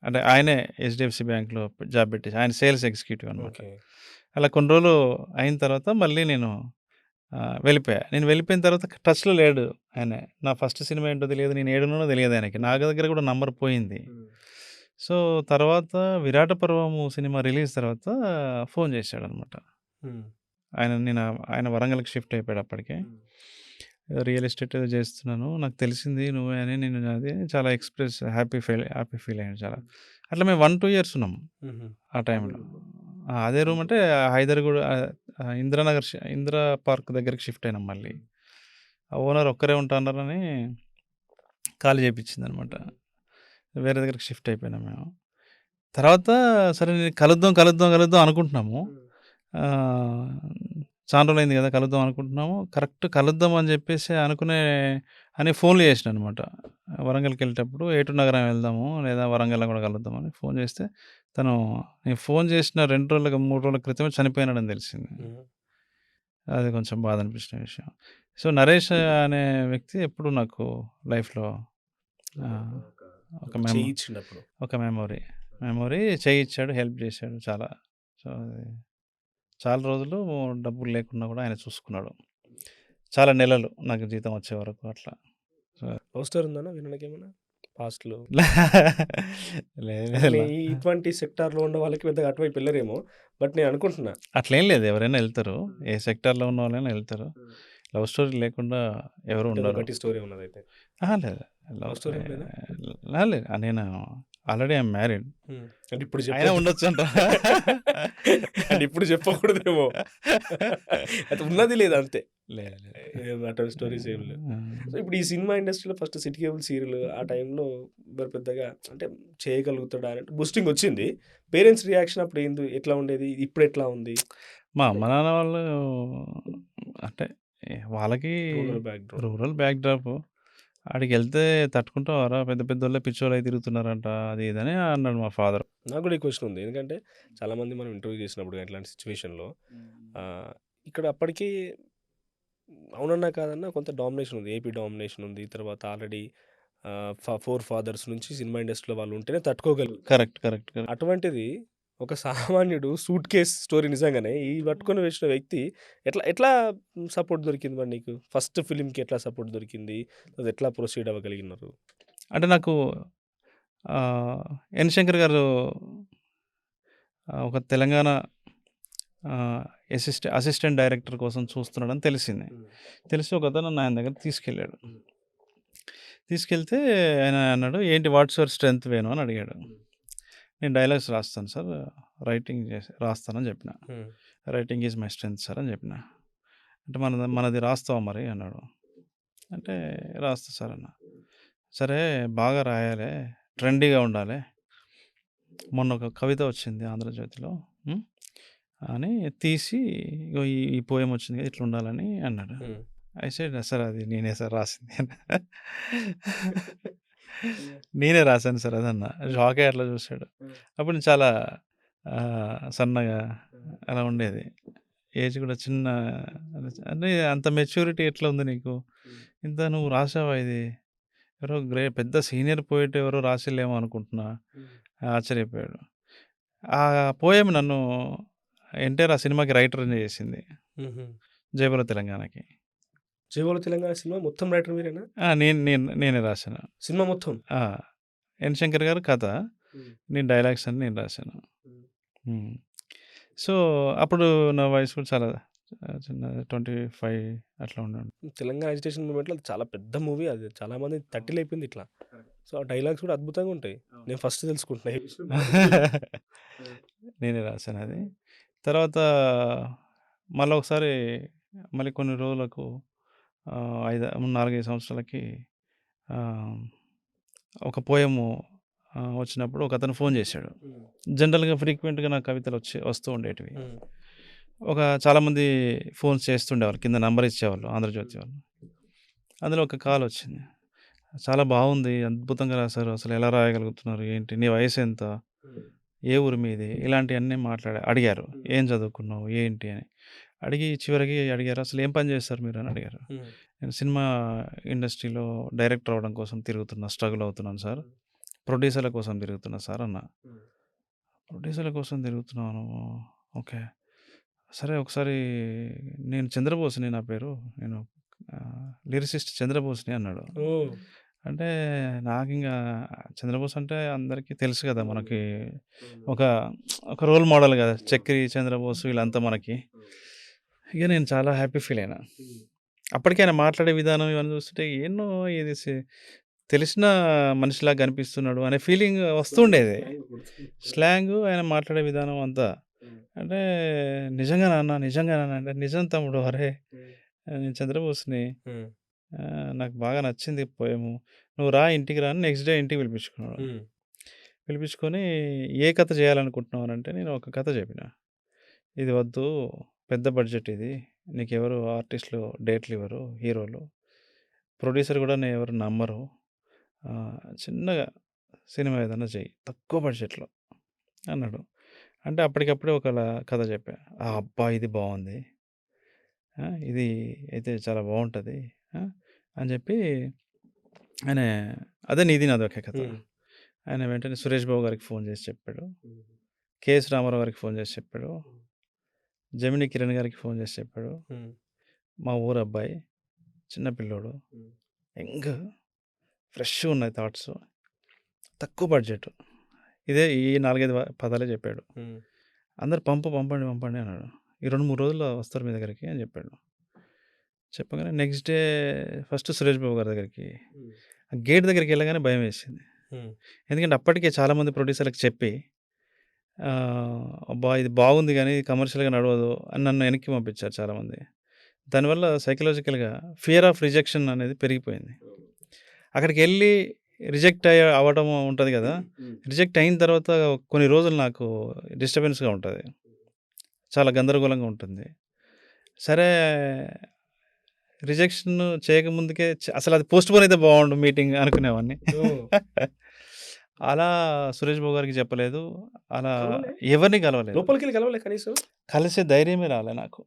అంటే ఆయనే హెచ్‌డిఎఫ్‌సి బ్యాంక్‌లో జాబ్ పెట్టేసి ఆయన సేల్స్ ఎగ్జిక్యూటివ్ అనమాట. ఓకే. అలా కొన్ని రోజులు అయిన తర్వాత మళ్ళీ నేను వెళ్ళిపోయా. నేను వెళ్ళిపోయిన తర్వాత టచ్‌లో లేడు ఆయన. నా ఫస్ట్ సినిమా ఏంటో తెలియదు. నేను ఏడున్నానో తెలియదు ఆయనకి. నా దగ్గర కూడా నంబర్ పోయింది. సో, తర్వాత 'విరాట పర్వము' సినిమా రిలీజ్ తర్వాత ఫోన్ చేశాడనమాట. ఆయన వరంగల్‌కి షిఫ్ట్ అయిపోయాడు అప్పటికే. రియల్ ఎస్టేట్ ఏదో చేస్తున్నాను. నాకు తెలిసింది నువ్వే అని నేను అది చాలా హ్యాపీ ఫీల్ అయ్యాను చాలా. అట్లా మేము 1, 2 ఇయర్స్ ఉన్నాం ఆ టైంలో. అదే రూమ్ అంటే హైదర్‌గూడ ఇందిరా పార్క్ దగ్గరికి షిఫ్ట్ అయినాం మళ్ళీ. ఆ ఓనర్ ఒక్కరే ఉంటా అన్నారని ఖాళీ చేపిచ్చిందనమాట. వేరే దగ్గరికి షిఫ్ట్ అయిపోయినాం మేము. తర్వాత సరే నేను కలుద్దాం అనుకుంటున్నాము. ఆహ్, చానా రోజులైంది గదా! కలుద్దాం అనుకుంటున్నాము. కరెక్ట్ కలుద్దాం అని జెప్పేసి అని ఫోన్‌లు చేసినాననమాట. వరంగల్‌కెళ్ళేటప్పుడు ఏటూరు నగరం వెళ్దాము లేదా వరంగల్‌లో గూడా కలుద్దాం అని ఫోన్ చేస్తే తను నేను ఫోన్ చేసిన 2 రోజులకి 3 రోజుల క్రితమే చనిపోయినాడని తెలిసింది. అది కొంచెం బాధ అనిపించిన విషయం. సో, నరేష్ అనే వ్యక్తి ఎప్పుడు నాకు లైఫ్‌లో ఆహ్, ఒక మెమొ చేయిచ్చినప్పుడు. ఒక మెమొరీ చేయిచ్చాడు, హెల్ప్ చేశాడు చాలా. సో, అది చాలా రోజులు డబ్బులు లేకున్నా కూడా ఆయన చూసుకున్నాడు. చాలా నెలలు నాకు జీతం వచ్చే వరకు అట్లా. సో, లవ్ స్టోరీ ఉందన్నా వినడానికేమన్నా? పాస్ట్‌లో? లేదు అంటే లేదు. ఇటువంటి సెక్టార్‌లో ఉన్న వాళ్ళకి పెద్దగా అటువైపు ఎళ్లరేమో. బట్ నేను అనుకుంటున్నా. అట్లేం లేదు. ఎవరైనా ఎళ్తారు. ఏ సెక్టార్‌లో ఉన్న వాళ్ళైనా ఎళ్తారు. లవ్ స్టోరీ లేకుండా ఎవరు అంటే ఏదో ఉండరు. గట్టి స్టోరీ ఉన్నదైతే. అహా! లేదు. లవ్ స్టోరీ ఏం లేదా? లేదు. నేను ఆల్రెడీ ఐయామ్ మ్యారీడ్. అంటే ఇప్పుడు అయినా చెప్పొద్దు. ఉండొచ్చంట. అంటే ఇప్పుడు చెప్పకూడదేమో. అయితే ఉన్నది లేదు అంతే. లేదు లేదు. అటువంటి స్టోరీస్ ఏమి లేవు. ఆ! సో, ఇప్పుడు ఈ సినిమా ఇండస్ట్రీలో ఫస్ట్ 'సిటీ కేబుల్' సీరియల్ ఆ టైంలో మరి పెద్దగా అంటే చేయగలుగుతాడా అని బూస్టింగ్ వచ్చింది. పేరెంట్స్ రియాక్షన్ అప్పుడు ఎట్లా ఉండేది? ఇప్పుడు ఎట్లా ఉంది? మా అంటే అమ్మ నాన్న వాళ్ళు అంటే వాళ్ళకి రూరల్ బ్యాక్‌గ్రౌండ్. Rural backdrop. ఆడికెళ్తే తట్టుకుంటావారా పెద్ద పెద్దోళ్ళే పిచ్చోళ్ళై తిరుగుతున్నారంట అది ఇది అని అన్నాడు మా ఫాదర్. నాకు కూడా ఈ క్వెషన్ ఉంది. ఎందుకంటే చాలామంది మనం ఇంటర్వ్యూ చేసినప్పుడు ఇట్లాంటి సిట్యుయేషన్‌లో ఆహ్, ఇక్కడ అప్పటికి అవునన్నా కాదన్నా కొంత డామినేషన్ ఉంది. ఏపీ డామినేషన్ ఉంది. తర్వాత ఆల్రెడీ 4 ఫాదర్స్ నుంచి సినిమా ఇండస్ట్రీలో వాళ్ళు ఉంటేనే తట్టుకోగలుగుతారు. కరెక్ట్. అటువంటిది ఒక సామాన్యుడు సూట్ కేస్ స్టోరీ నిజంగానే ఈ పట్టుకొని వచ్చిన వ్యక్తి ఎట్లా ఎట్లా సపోర్ట్ దొరికింది మరి నీకు? ఫస్ట్ ఫిల్మ్‌కి ఎట్లా సపోర్ట్ దొరికింది? అది ఎట్లా ప్రొసీడ్ అవ్వగలిగినారు? అంటే నాకు ఆహ్, 'ఎన్. శంకర్' గారు ఒక తెలంగాణ ఆహ్, అసిస్టెంట్ డైరెక్టర్ కోసం చూస్తున్నాడని తెలిసింది. తెలిసి ఒకతను నన్ను ఆయన దగ్గరికి తీసుకెళ్ళాడు. తీసుకెళ్తే ఆయన అన్నాడు, "ఏంటి వాట్స్ యువర్ స్ట్రెంగ్త్ వేణు" అని అడిగాడు. నేను డైలాగ్స్ రాస్తాను సార్. రాస్తానని చెప్పిన. హ్మ్. Writing is my strength sir అని చెప్పిన. అంటే మనది రాస్తావా మరి అన్నాడు. అంటే రాస్తా సార్ అన్న. సరే బాగా రాయాలి, ట్రెండీగా ఉండాలి. మొన్న ఒక కవిత వచ్చింది 'ఆంధ్రజ్యోతిలో' హ్మ్. అని తీసి ఇగో ఈ పోయెమ్ వచ్చింది కదా! ఇట్లా ఉండాలని అన్నాడు. హ్మ్. ఐ సెడ్ సార్ అది నేనే సార్ రాసింది అన్నా. నేనే రాసాను సార్ అదన్నా. షాక్ అయ్యి అట్లా చూసాడు. అప్పుడు నేను చాలా సన్నగా అలా ఉండేది. ఏజ్ కూడా చిన్న అంటే అంత మెచ్యూరిటీ ఎట్లా ఉంది నీకు? ఇంత నువ్వు రాసావా ఇది? ఎవరో పెద్ద సీనియర్ పోయెట్ ఎవరో రాసిల్లేమో అనుకుంటున్నా. ఆశ్చర్యపోయాడు. ఆ పోయెమ్ నన్ను ఎన్టీఆర్ ఆ సినిమాకి రైటర్‌ని చేసింది. హుహు. 'జయబోలో తెలంగాణకి'. 'జయబోలో తెలంగాణ' సినిమా మొత్తం రైటర్ మీరేనా? నేనే రాశాను. సినిమా మొత్తం? ఆ! ఎన్. శంకర్ గారు కథ. హ్మ్. నేను డైలాగ్స్ అన్నీ నేను రాశాను. హ్మ్. హ్మ్. సో, అప్పుడు నా వయసు కూడా చాలా చిన్న 25 అట్లా ఉండుండే. తెలంగాణ అజిటేషన్ మూవ్‌మెంట్‌లో అది చాలా పెద్ద మూవీ అది. చాలా మంది తట్టిలేపింది ఇట్లా. సో, ఆ డైలాగ్స్ కూడా అద్భుతంగా ఉంటాయి. నేను ఫస్ట్ తెలుసుకుంటున్నా ఈ విషయం. నేనే రాశానది. తర్వాత మళ్ళా ఒకసారి మళ్ళీ కొన్ని రోజులకు 4, 5 సంవత్సరాలకి ఆహ్, ఒక పోయెము వచ్చినప్పుడు ఒకతను ఫోన్ చేశాడు. హ్మ్. జనరల్‌గా ఫ్రీక్వెంట్‌గా నాకు కవితలు వస్తూ ఉండేటివి. హ్మ్. చాలామంది ఫోన్స్ చేస్తుండేవాళ్ళు. కింద నంబర్ ఇచ్చేవాళ్ళు 'ఆంధ్రజ్యోతి' వాళ్ళు. అందులో ఒక కాల్ వచ్చింది. చాలా బాగుంది. అద్భుతంగా రాసారు. అసలు ఎలా రాయగలుగుతున్నారు? ఏంటి? నీ వయసెంత? హ్మ్. ఏ ఊరు మీది? ఇలాంటియన్నీ అడిగారు. హ్మ్. ఏం చదువుకున్నావు? ఏంటి అని. అడిగి చివరికి అడిగారు. అసలు ఏం పని చేస్తారు మీరు అని అడిగారు. హ్మ్. నేను సినిమా ఇండస్ట్రీలో డైరెక్టర్ అవ్వడం కోసం తిరుగుతున్నా. స్ట్రగుల్ అవుతున్నాను సార్. హ్మ్. ప్రొడ్యూసర్‌ల కోసం తిరుగుతున్నా సార్ అన్నా. హ్మ్. ప్రొడ్యూసర్‌ల కోసం తిరుగుతున్నావా నువ్వు? ఓకే. సరే ఒకసారి నేను చంద్రబోస్‌ని నా పేరు. నేను లిరిసిస్ట్ చంద్రబోస్‌ని అన్నాడు. ఓహ్! అంటే నాకింకా చంద్రబోస్ అంటే అందరికీ తెలుసు కదా! మనకి ఒక ఒక రోల్ మోడల్ కదా! 'చక్రి', 'చంద్రబోస్' వీళ్ళంతా మనకి. హ్మ్. ఇక నేను చాలా హ్యాపీ ఫీల్ అయినా. హ్మ్. అప్పటికి ఆయన మాట్లాడే విధానం ఇవన్నీ చూస్తుంటే ఎన్నో ఇది తెలిసిన మనిషిలాగా కనిపిస్తున్నాడు అనే ఫీలింగ్ వస్తుండేది. స్లాంగ్ గుర్తుంది. స్లాంగు ఆయన మాట్లాడే విధానం అంతా. హ్మ్. అంటే నిజంగానా అన్న? నిజంగానా అంటే, నిజం తమ్ముడు. అరే! హ్మ్. నేను చంద్రబోస్‌ని. హ్మ్. నాకు బాగా నచ్చింది పోయెము. నువ్వు రా ఇంటికి రా అని నెక్స్ట్ డే ఇంటికి పిలిపించుకున్నాడు. హ్మ్. పిలిపించుకొని ఏ కథ చేయాలనుకుంటున్నావు అనంటే నేను ఒక కథ చెప్పిన. ఇది వద్దు. పెద్ద బడ్జెట్ ఇది. నీకెవరు ఆర్టిస్ట్‌లు డేట్‌లివ్వరు హీరోలు. ప్రొడ్యూసర్ కూడా ఎవరు నమ్మరు. చిన్నగా సినిమా ఏదన్నా చెయ్యి. తక్కువ బడ్జెట్‌లో అన్నాడు. అంటే అప్పటికప్పుడే ఒకలా కథ చెప్పా. అబ్బా! ఇది బావుంది. ఇది అయితే చాలా బావుంటది. ఆ! అని చెప్పి ఆయన అదే 'నీది నాదొకే కథ.' హ్మ్. ఆయన వెంటనే సురేష్ బాబు గారికి ఫోన్ చేసి చెప్పాడు. హ్మ్. 'కెఎస్ రామారావు' గారికి ఫోన్ చేసి చెప్పాడు. హ్మ్. జమినీ కిరణ్ గారికి ఫోన్ చేసి చెప్పాడు. హ్మ్. మా ఊరు అబ్బాయి చిన్న పిల్లోడు. హ్మ్. యంగ్ ఫ్రెష్‌గా ఉన్నాయి థాట్స్. తక్కువ బడ్జెట్. ఈ 4, 5 పదాలే చెప్పాడు. హ్మ్. అందరూ పంపండి, పంపండి అన్నాడు. ఈ 2, 3 రోజుల్లో వస్తారు మీ దగ్గరికి అని చెప్పాడు. చెప్పగానే next day first Suresh Babu గారి దగ్గరికి. హ్మ్. ఆ గేట్ దగ్గరికెళ్ళగానే భయమేసింది. హ్మ్. ఎందుకంటే అప్పటికే చాలామంది ప్రొడ్యూసర్‌లకి చెప్పి అబ్బా! ఇది బాగుంది గానీ కమర్షియల్‌గా నడవదు అని నన్ను వెనక్కి పంపించారు చాలామంది. దానివల్ల సైకలాజికల్‌గా ఫియర్ ఆఫ్ రిజెక్షన్ అనేది పెరిగిపోయింది. అవును. అక్కడికెళ్ళి రిజెక్ట్ అవ్వడం ఉంటది గదా! హ్మ్. రిజెక్ట్ అయిన తర్వాత కొన్ని రోజులు నాకు డిస్టర్బెన్స్‌గా ఉంటది. చాలా గందరగోళంగా ఉంటుంది. సరే రిజెక్షన్ చేయకముందుకే అసలది పోస్ట్‌పోన్ అయితే బావుండు మీటింగ్ అనుకునేవాడిని. ఓహ్! అలా సురేష్ బాబు గారికి చెప్పలేదు. అలా కలవలే? ఎవరిని కలవలేదు. లోపలికెళ్ళి కలవలే కనీసం? కలిసే ధైర్యమే రాలే నాకు.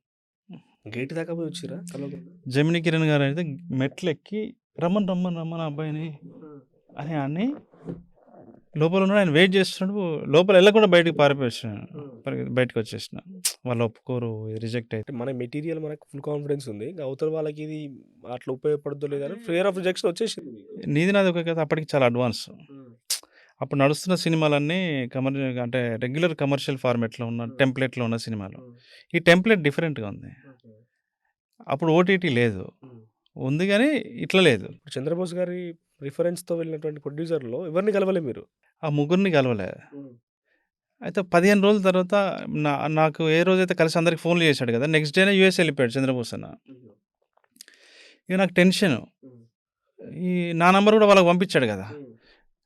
గేట్ దాకా పోయి వచ్చిర్రా కలవకుండా? జమినీ కిరణ్ గారైతే మెట్లెక్కి రమ్మను, రమ్మను, రమ్మను ఆ అబ్బాయిని హ్మ్. అని లోపలున్నాడు. ఆయన వెయిట్ చేస్తున్నాడు. లోపల ఎళ్ళకుండా బయటికి పారిపోయొచ్చాను. హ్మ్. బయటికొచ్చేసిన. వాళ్ళు ఒప్పుకోరు. ఇది రిజెక్ట్ అంటే మన మెటీరియల్ మనకు ఫుల్ కాన్ఫిడెన్స్ ఉంది. ఇంక అవతల వాళ్ళకి ఇది అట్లా ఉపయోగపడుద్దో లేదో అని ఫియర్ ఆఫ్ రిజెక్షన్ వచ్చేసింది మీకు. నీది నాది ఒకే కథ అప్పటికి చాలా అడ్వాన్స్. హ్మ్. అప్పుడు నడుస్తున్న సినిమాలన్నీ అంటే రెగ్యులర్ కమర్షియల్ ఫార్మాట్‌లో ఉన్న హ్మ్. టెంప్లేట్‌లో ఉన్న సినిమాలు. హ్మ్. ఈ టెంప్లేట్ డిఫరెంట్‌గా ఉంది. ఓకే. అప్పుడు ఓటీటీ లేదు. హ్మ్. ఉంది గానీ ఇట్లా లేదు. ఇప్పుడు 'చంద్రబోస్' గారి రిఫరెన్స్‌తో వెళ్ళినటువంటి ప్రొడ్యూసర్‌లో ఎవరిని కలవలే మీరు? ఆ ముగ్గురిని కలవలే. హ్మ్. అయితే 15 రోజుల తర్వాత నాకు ఏ రోజైతే కలిసి అందరికి ఫోన్‌లు చేశాడు కదా! నెక్స్ట్ డేనే యూఎస్ ఎళ్ళిపోయాడు చంద్రబోస్ అన్న. అయ్యో! ఇక నాకు టెన్షను. హ్మ్. ఈ నా నంబర్ కూడా వాళ్ళకి పంపించాడు కదా.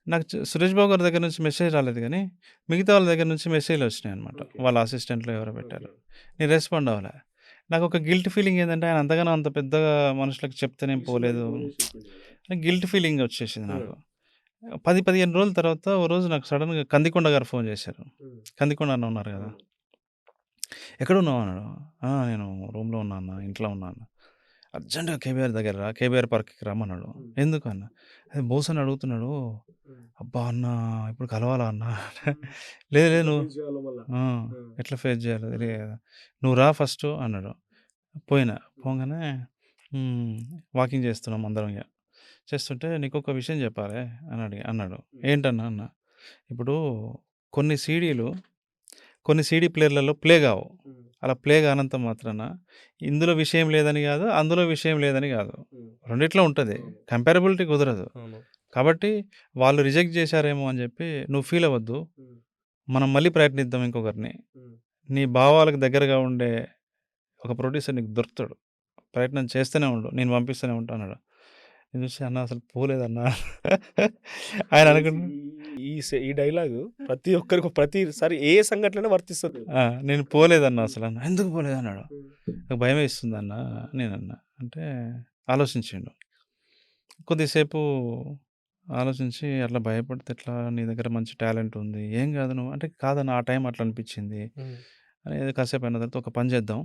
నాకు సురేష్ బాబు గారి దగ్గర నుంచి మెసేజ్ రాలేదు కానీ మిగతా వాళ్ళ దగ్గర నుంచి మెసేజ్లు వచ్చినాయి అనమాట. వాళ్ళ అసిస్టెంట్లు ఎవరో పెట్టారు. నేను రెస్పాండ్ అవ్వలే. నాకు ఒక గిల్ట్ ఫీలింగ్ ఏంటంటే ఆయన అంతగానో అంత పెద్దగా మనుషులకు చెప్తే నేను పోలేదు. గిల్ట్ ఫీలింగ్ వచ్చేసింది నాకు. 10-15 రోజుల తర్వాత ఓ రోజు నాకు సడన్గా కందికొండ గారు ఫోన్ చేశారు. కందికొండ అన్న ఉన్నారు కదా, ఎక్కడున్నావు అన్నాడు. నేను రూమ్లో ఉన్నా అన్న, ఇంట్లో ఉన్నా అన్న. అర్జెంటుగా కేబీఆర్ దగ్గర రా, కేబీఆర్ పార్క్కి రమ్మన్నాడు. ఎందుకు అన్న, అది బోస్ అని అడుగుతున్నాడు. అబ్బా అన్న ఇప్పుడు కలవాలా అన్న. లేదు లేదు నువ్వు ఎట్లా ఫేస్ చేయాలో తెలియదు కదా, నువ్వు రా ఫస్ట్ అన్నాడు. పోయినా పోగానే వాకింగ్ చేస్తున్నాం అందరం. ఇక చేస్తుంటే నీకు ఒక విషయం చెప్పాలి అని అన్నాడు. ఏంటన్నా అన్న, ఇప్పుడు కొన్ని సీడీ ప్లేయర్లలో ప్లే కావు. అలా ప్లే కానంత మాత్రాన ఇందులో విషయం లేదని కాదు, అందులో విషయం లేదని కాదు, రెండిట్లో ఉంటుంది, కంపారబిలిటీ కుదరదు. కాబట్టి వాళ్ళు రిజెక్ట్ చేశారేమో అని చెప్పి నువ్వు ఫీల్ అవ్వద్దు, మనం మళ్ళీ ప్రయత్నిద్దాం ఇంకొకరిని. నీ భావాలకు దగ్గరగా ఉండే ఒక ప్రొడ్యూసర్ నీకు దొరుకుతాడు, ప్రయత్నం చేస్తూనే ఉండు, నేను పంపిస్తూనే ఉంటాను అన్నాడు. నేను చూసి అన్న అసలు పోలేదన్నా. ఆయన అనుకుంటు ఈ డైలాగు ప్రతి ఒక్కరికి ప్రతిసారి ఏ సంఘటన వర్తిస్తుంది. నేను పోలేదన్నా అసలు అన్న. ఎందుకు పోలేదన్నాడు. నాకు భయం వేస్తుంది అన్న నేనన్నా. అంటే ఆలోచించిండు కొద్దిసేపు. ఆలోచించి అట్లా భయపడితే ఎట్లా, నీ దగ్గర మంచి టాలెంట్ ఉంది, ఏం కాదు నువ్వు అంటే, కాదన్న ఆ టైం అట్లా అనిపించింది అని. ఏదో కాసేపు అయిన తర్వాత ఒక పని చేద్దాం,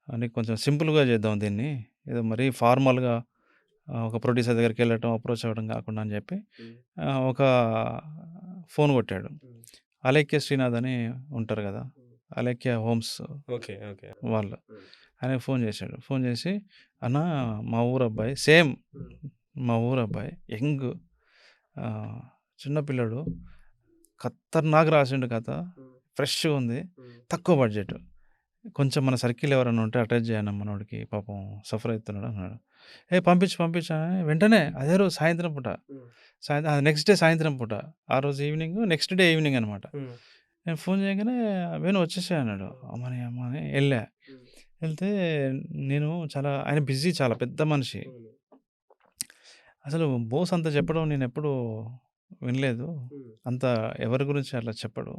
నీకు కొంచెం సింపుల్గా చేద్దాం దీన్ని, ఏదో మరీ ఫార్మల్గా ఒక ప్రొడ్యూసర్ దగ్గరికి వెళ్ళటం అప్రోచ్ అవ్వడం కాకుండా అని చెప్పి ఒక ఫోన్ కొట్టాడు. అలేఖ్య శ్రీనాథ్ అని ఉంటారు కదా, అలేఖ్య హోమ్స్ ఓకే ఓకే వాళ్ళు, ఆయన ఫోన్ చేశాడు. ఫోన్ చేసి అన్న మా ఊరు అబ్బాయి, సేమ్ మా ఊరు అబ్బాయి, యంగ్ చిన్నపిల్లడు, ఖతర్నాక్ రాసిండు కథ, ఫ్రెష్గా ఉంది, తక్కువ బడ్జెట్, కొంచెం మన సర్కిల్ ఎవరైనా ఉంటే అటాచ్ చేయను మనోడికి, పాపం సఫర్ అవుతున్నాడు అన్నాడు. పంపించా వెంటనే అదే రోజు సాయంత్రం పూట, నెక్స్ట్ డే సాయంత్రం పూట, ఆ రోజు ఈవినింగ్, నెక్స్ట్ డే ఈవినింగ్ అనమాట. నేను ఫోన్ చేయగానే వేణు వచ్చేసాయి అన్నాడు. అమ్మని వెళ్తే నేను ఆయన బిజీ, చాలా పెద్ద మనిషి, అసలు బోస్ అంత చెప్పడం నేను ఎప్పుడు వినలేదు, అంత ఎవరి గురించి అట్లా చెప్పడు.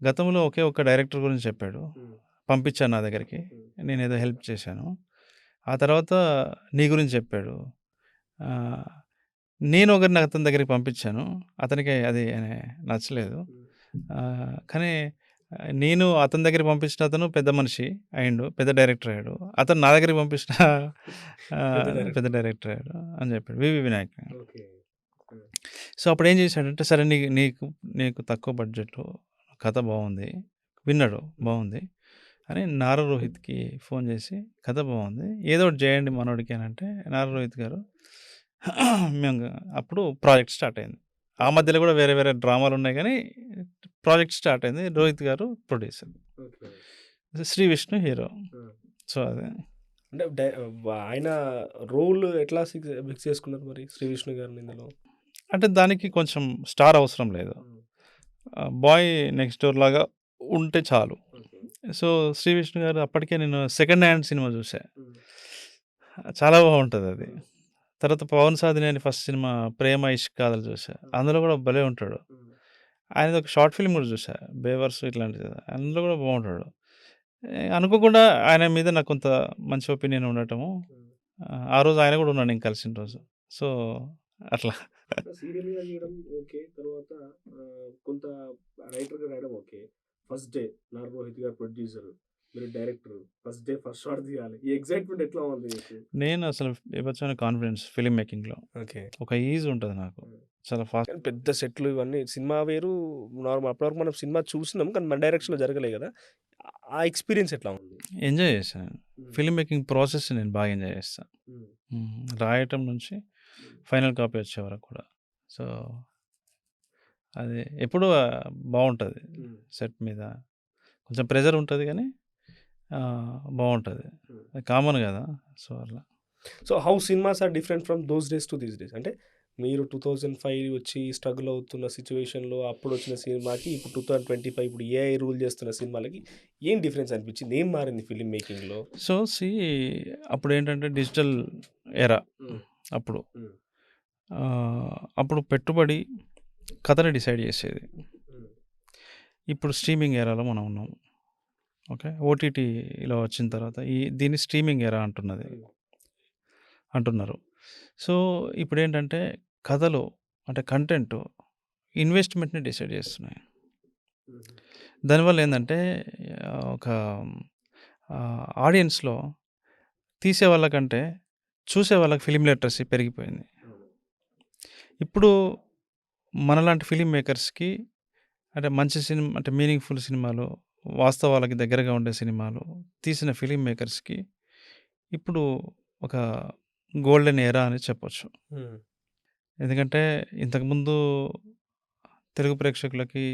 గతంలో ఒకే ఒక్క డైరెక్టర్ గురించి చెప్పాడు, పంపించాను నా దగ్గరికి, నేను ఏదో హెల్ప్ చేశాను. ఆ తర్వాత నీ గురించి చెప్పాడు. నేను ఒకరిని అతని దగ్గరికి పంపించాను, అతనికి అది నచ్చలేదు. కానీ నేను అతని దగ్గరికి పంపించిన అతను పెద్ద మనిషి అయిండు, పెద్ద డైరెక్టర్ అయ్యాడు. అతను నా దగ్గరికి పంపించిన పెద్ద డైరెక్టర్ అయ్యాడు అని చెప్పాడు, వివి వినాయక్. సో అప్పుడు ఏం చేశాడంటే, సరే నీకు తక్కువ బడ్జెట్లో కథ బాగుంది, విన్నాడు బాగుంది అని నారా రోహిత్కి ఫోన్ చేసి, కథ బాగుంది ఏదో ఒకటి చేయండి మనోడికి అని అంటే, నారా రోహిత్ గారు మేము అప్పుడు ప్రాజెక్ట్ స్టార్ట్ అయింది. ఆ మధ్యలో కూడా వేరే వేరే డ్రామాలు ఉన్నాయి కానీ ప్రాజెక్ట్ స్టార్ట్ అయింది. రోహిత్ గారు producer, Sree Vishnu hero. So అదే అంటే ఆయన రోల్ ఎట్లా ఫిక్స్ చేసుకున్నారు మరి శ్రీ విష్ణు గారిని ఇందులో? అంటే దానికి కొంచెం స్టార్ అవసరం లేదు, బాయ్ నెక్స్ట్ డోర్ లాగా ఉంటే చాలు. సో శ్రీ విష్ణు గారు అప్పటికే నేను సెకండ్ హ్యాండ్ సినిమా చూసా, చాలా బాగుంటుంది అది. తర్వాత పవన్ సాధినేని ఫస్ట్ సినిమా ప్రేమ ఇష్క్ కాదలు చూసా, అందులో కూడా భలే ఉంటాడు. ఆయన ఒక షార్ట్ ఫిల్మ్ కూడా చూసా, బేవర్స్ ఇట్లాంటిది, అందులో కూడా బాగుంటాడు. అనుకోకుండా ఆయన మీద నాకు కొంత మంచి ఒపీనియన్ ఉండటము, ఆ రోజు ఆయన కూడా ఉన్నాడు నేను కలిసిన రోజు. సో అట్లా సీరియల్గా చేయడం ఓకే, తర్వాత కొంత రైటర్గా రాయడం okay. First day Nara Rohit గారు ప్రొడ్యూసర్, మీరు director, first day first shot తీయాలి, ఈ ఎక్సైట్మెంట్ ఎట్లా ఉంది? నేను అసలు ఇవ్వచ్చిన కాన్ఫిడెన్స్ ఫిలిం మేకింగ్లో ఓకే, ఒక ఈజ్ ఉంటుంది నాకు, చాలా ఫాస్ట్. పెద్ద సెట్లు ఇవన్నీ, సినిమా వేరు నార్మల్, అప్పటివరకు మనం సినిమా చూసినాం కానీ మన డైరెక్షన్లో జరగలేదు కదా, ఆ ఎక్స్పీరియన్స్ ఎట్లా ఉంది? ఎంజాయ్ చేశాను ఫిలిం మేకింగ్ ప్రాసెస్, నేను బాగా ఎంజాయ్ చేస్తాను, రాయటం నుంచి ఫైనల్ కాపీ వచ్చే వరకు కూడా. సో అది ఎప్పుడు బాగుంటుంది, సెట్ మీద కొంచెం ప్రెజర్ ఉంటుంది కానీ బాగుంటుంది, కామన్ కదా. సో అలా. So how cinemas are different from those days to these days? అంటే మీరు 2005 వచ్చి స్ట్రగుల్ అవుతున్న సిచ్యువేషన్లో అప్పుడు వచ్చిన సినిమాకి ఇప్పుడు 2025 ఇప్పుడు ఏఐ రూల్ చేస్తున్న సినిమాలకి ఏం డిఫరెన్స్ అనిపించింది? ఏం మారింది ఫిలిం మేకింగ్లో? సో అప్పుడు ఏంటంటే డిజిటల్ ఎరా, అప్పుడు అప్పుడు పెట్టుబడి కథని డిసైడ్ చేసేది. ఇప్పుడు స్ట్రీమింగ్ ఎరాలో మనం ఉన్నాం. ఓకే. ఓటీటీలో వచ్చిన తర్వాత దీన్ని స్ట్రీమింగ్ ఎరా అంటున్నారు. సో, ఇప్పుడేంటంటే కథలో అంటే కంటెంట్ ఇన్వెస్ట్‌మెంట్‌ని డిసైడ్ చేస్తున్నాయి. దానివల్ల ఏందంటే ఒక ఆడియన్స్‌లో తీసేవాళ్ళకంటే చూసేవాళ్ళకి ఫిల్మ్ లిటరసీ పెరిగిపోయింది. ఇప్పుడు మనలాంటి ఫిల్మ్ మేకర్స్‌కి అంటే మంచి సినిమా అంటే మీనింగ్‌ఫుల్ సినిమాలు, వాస్తవాలకి దగ్గరగా ఉండే సినిమాలు తీసిన ఫిల్మ్ మేకర్స్‌కి ఇప్పుడు ఒక గోల్డెన్ ఎరా అని చెప్పొచ్చు. ఎందుకంటే ఇంతకుముందు తెలుగు ప్రేక్షకులకి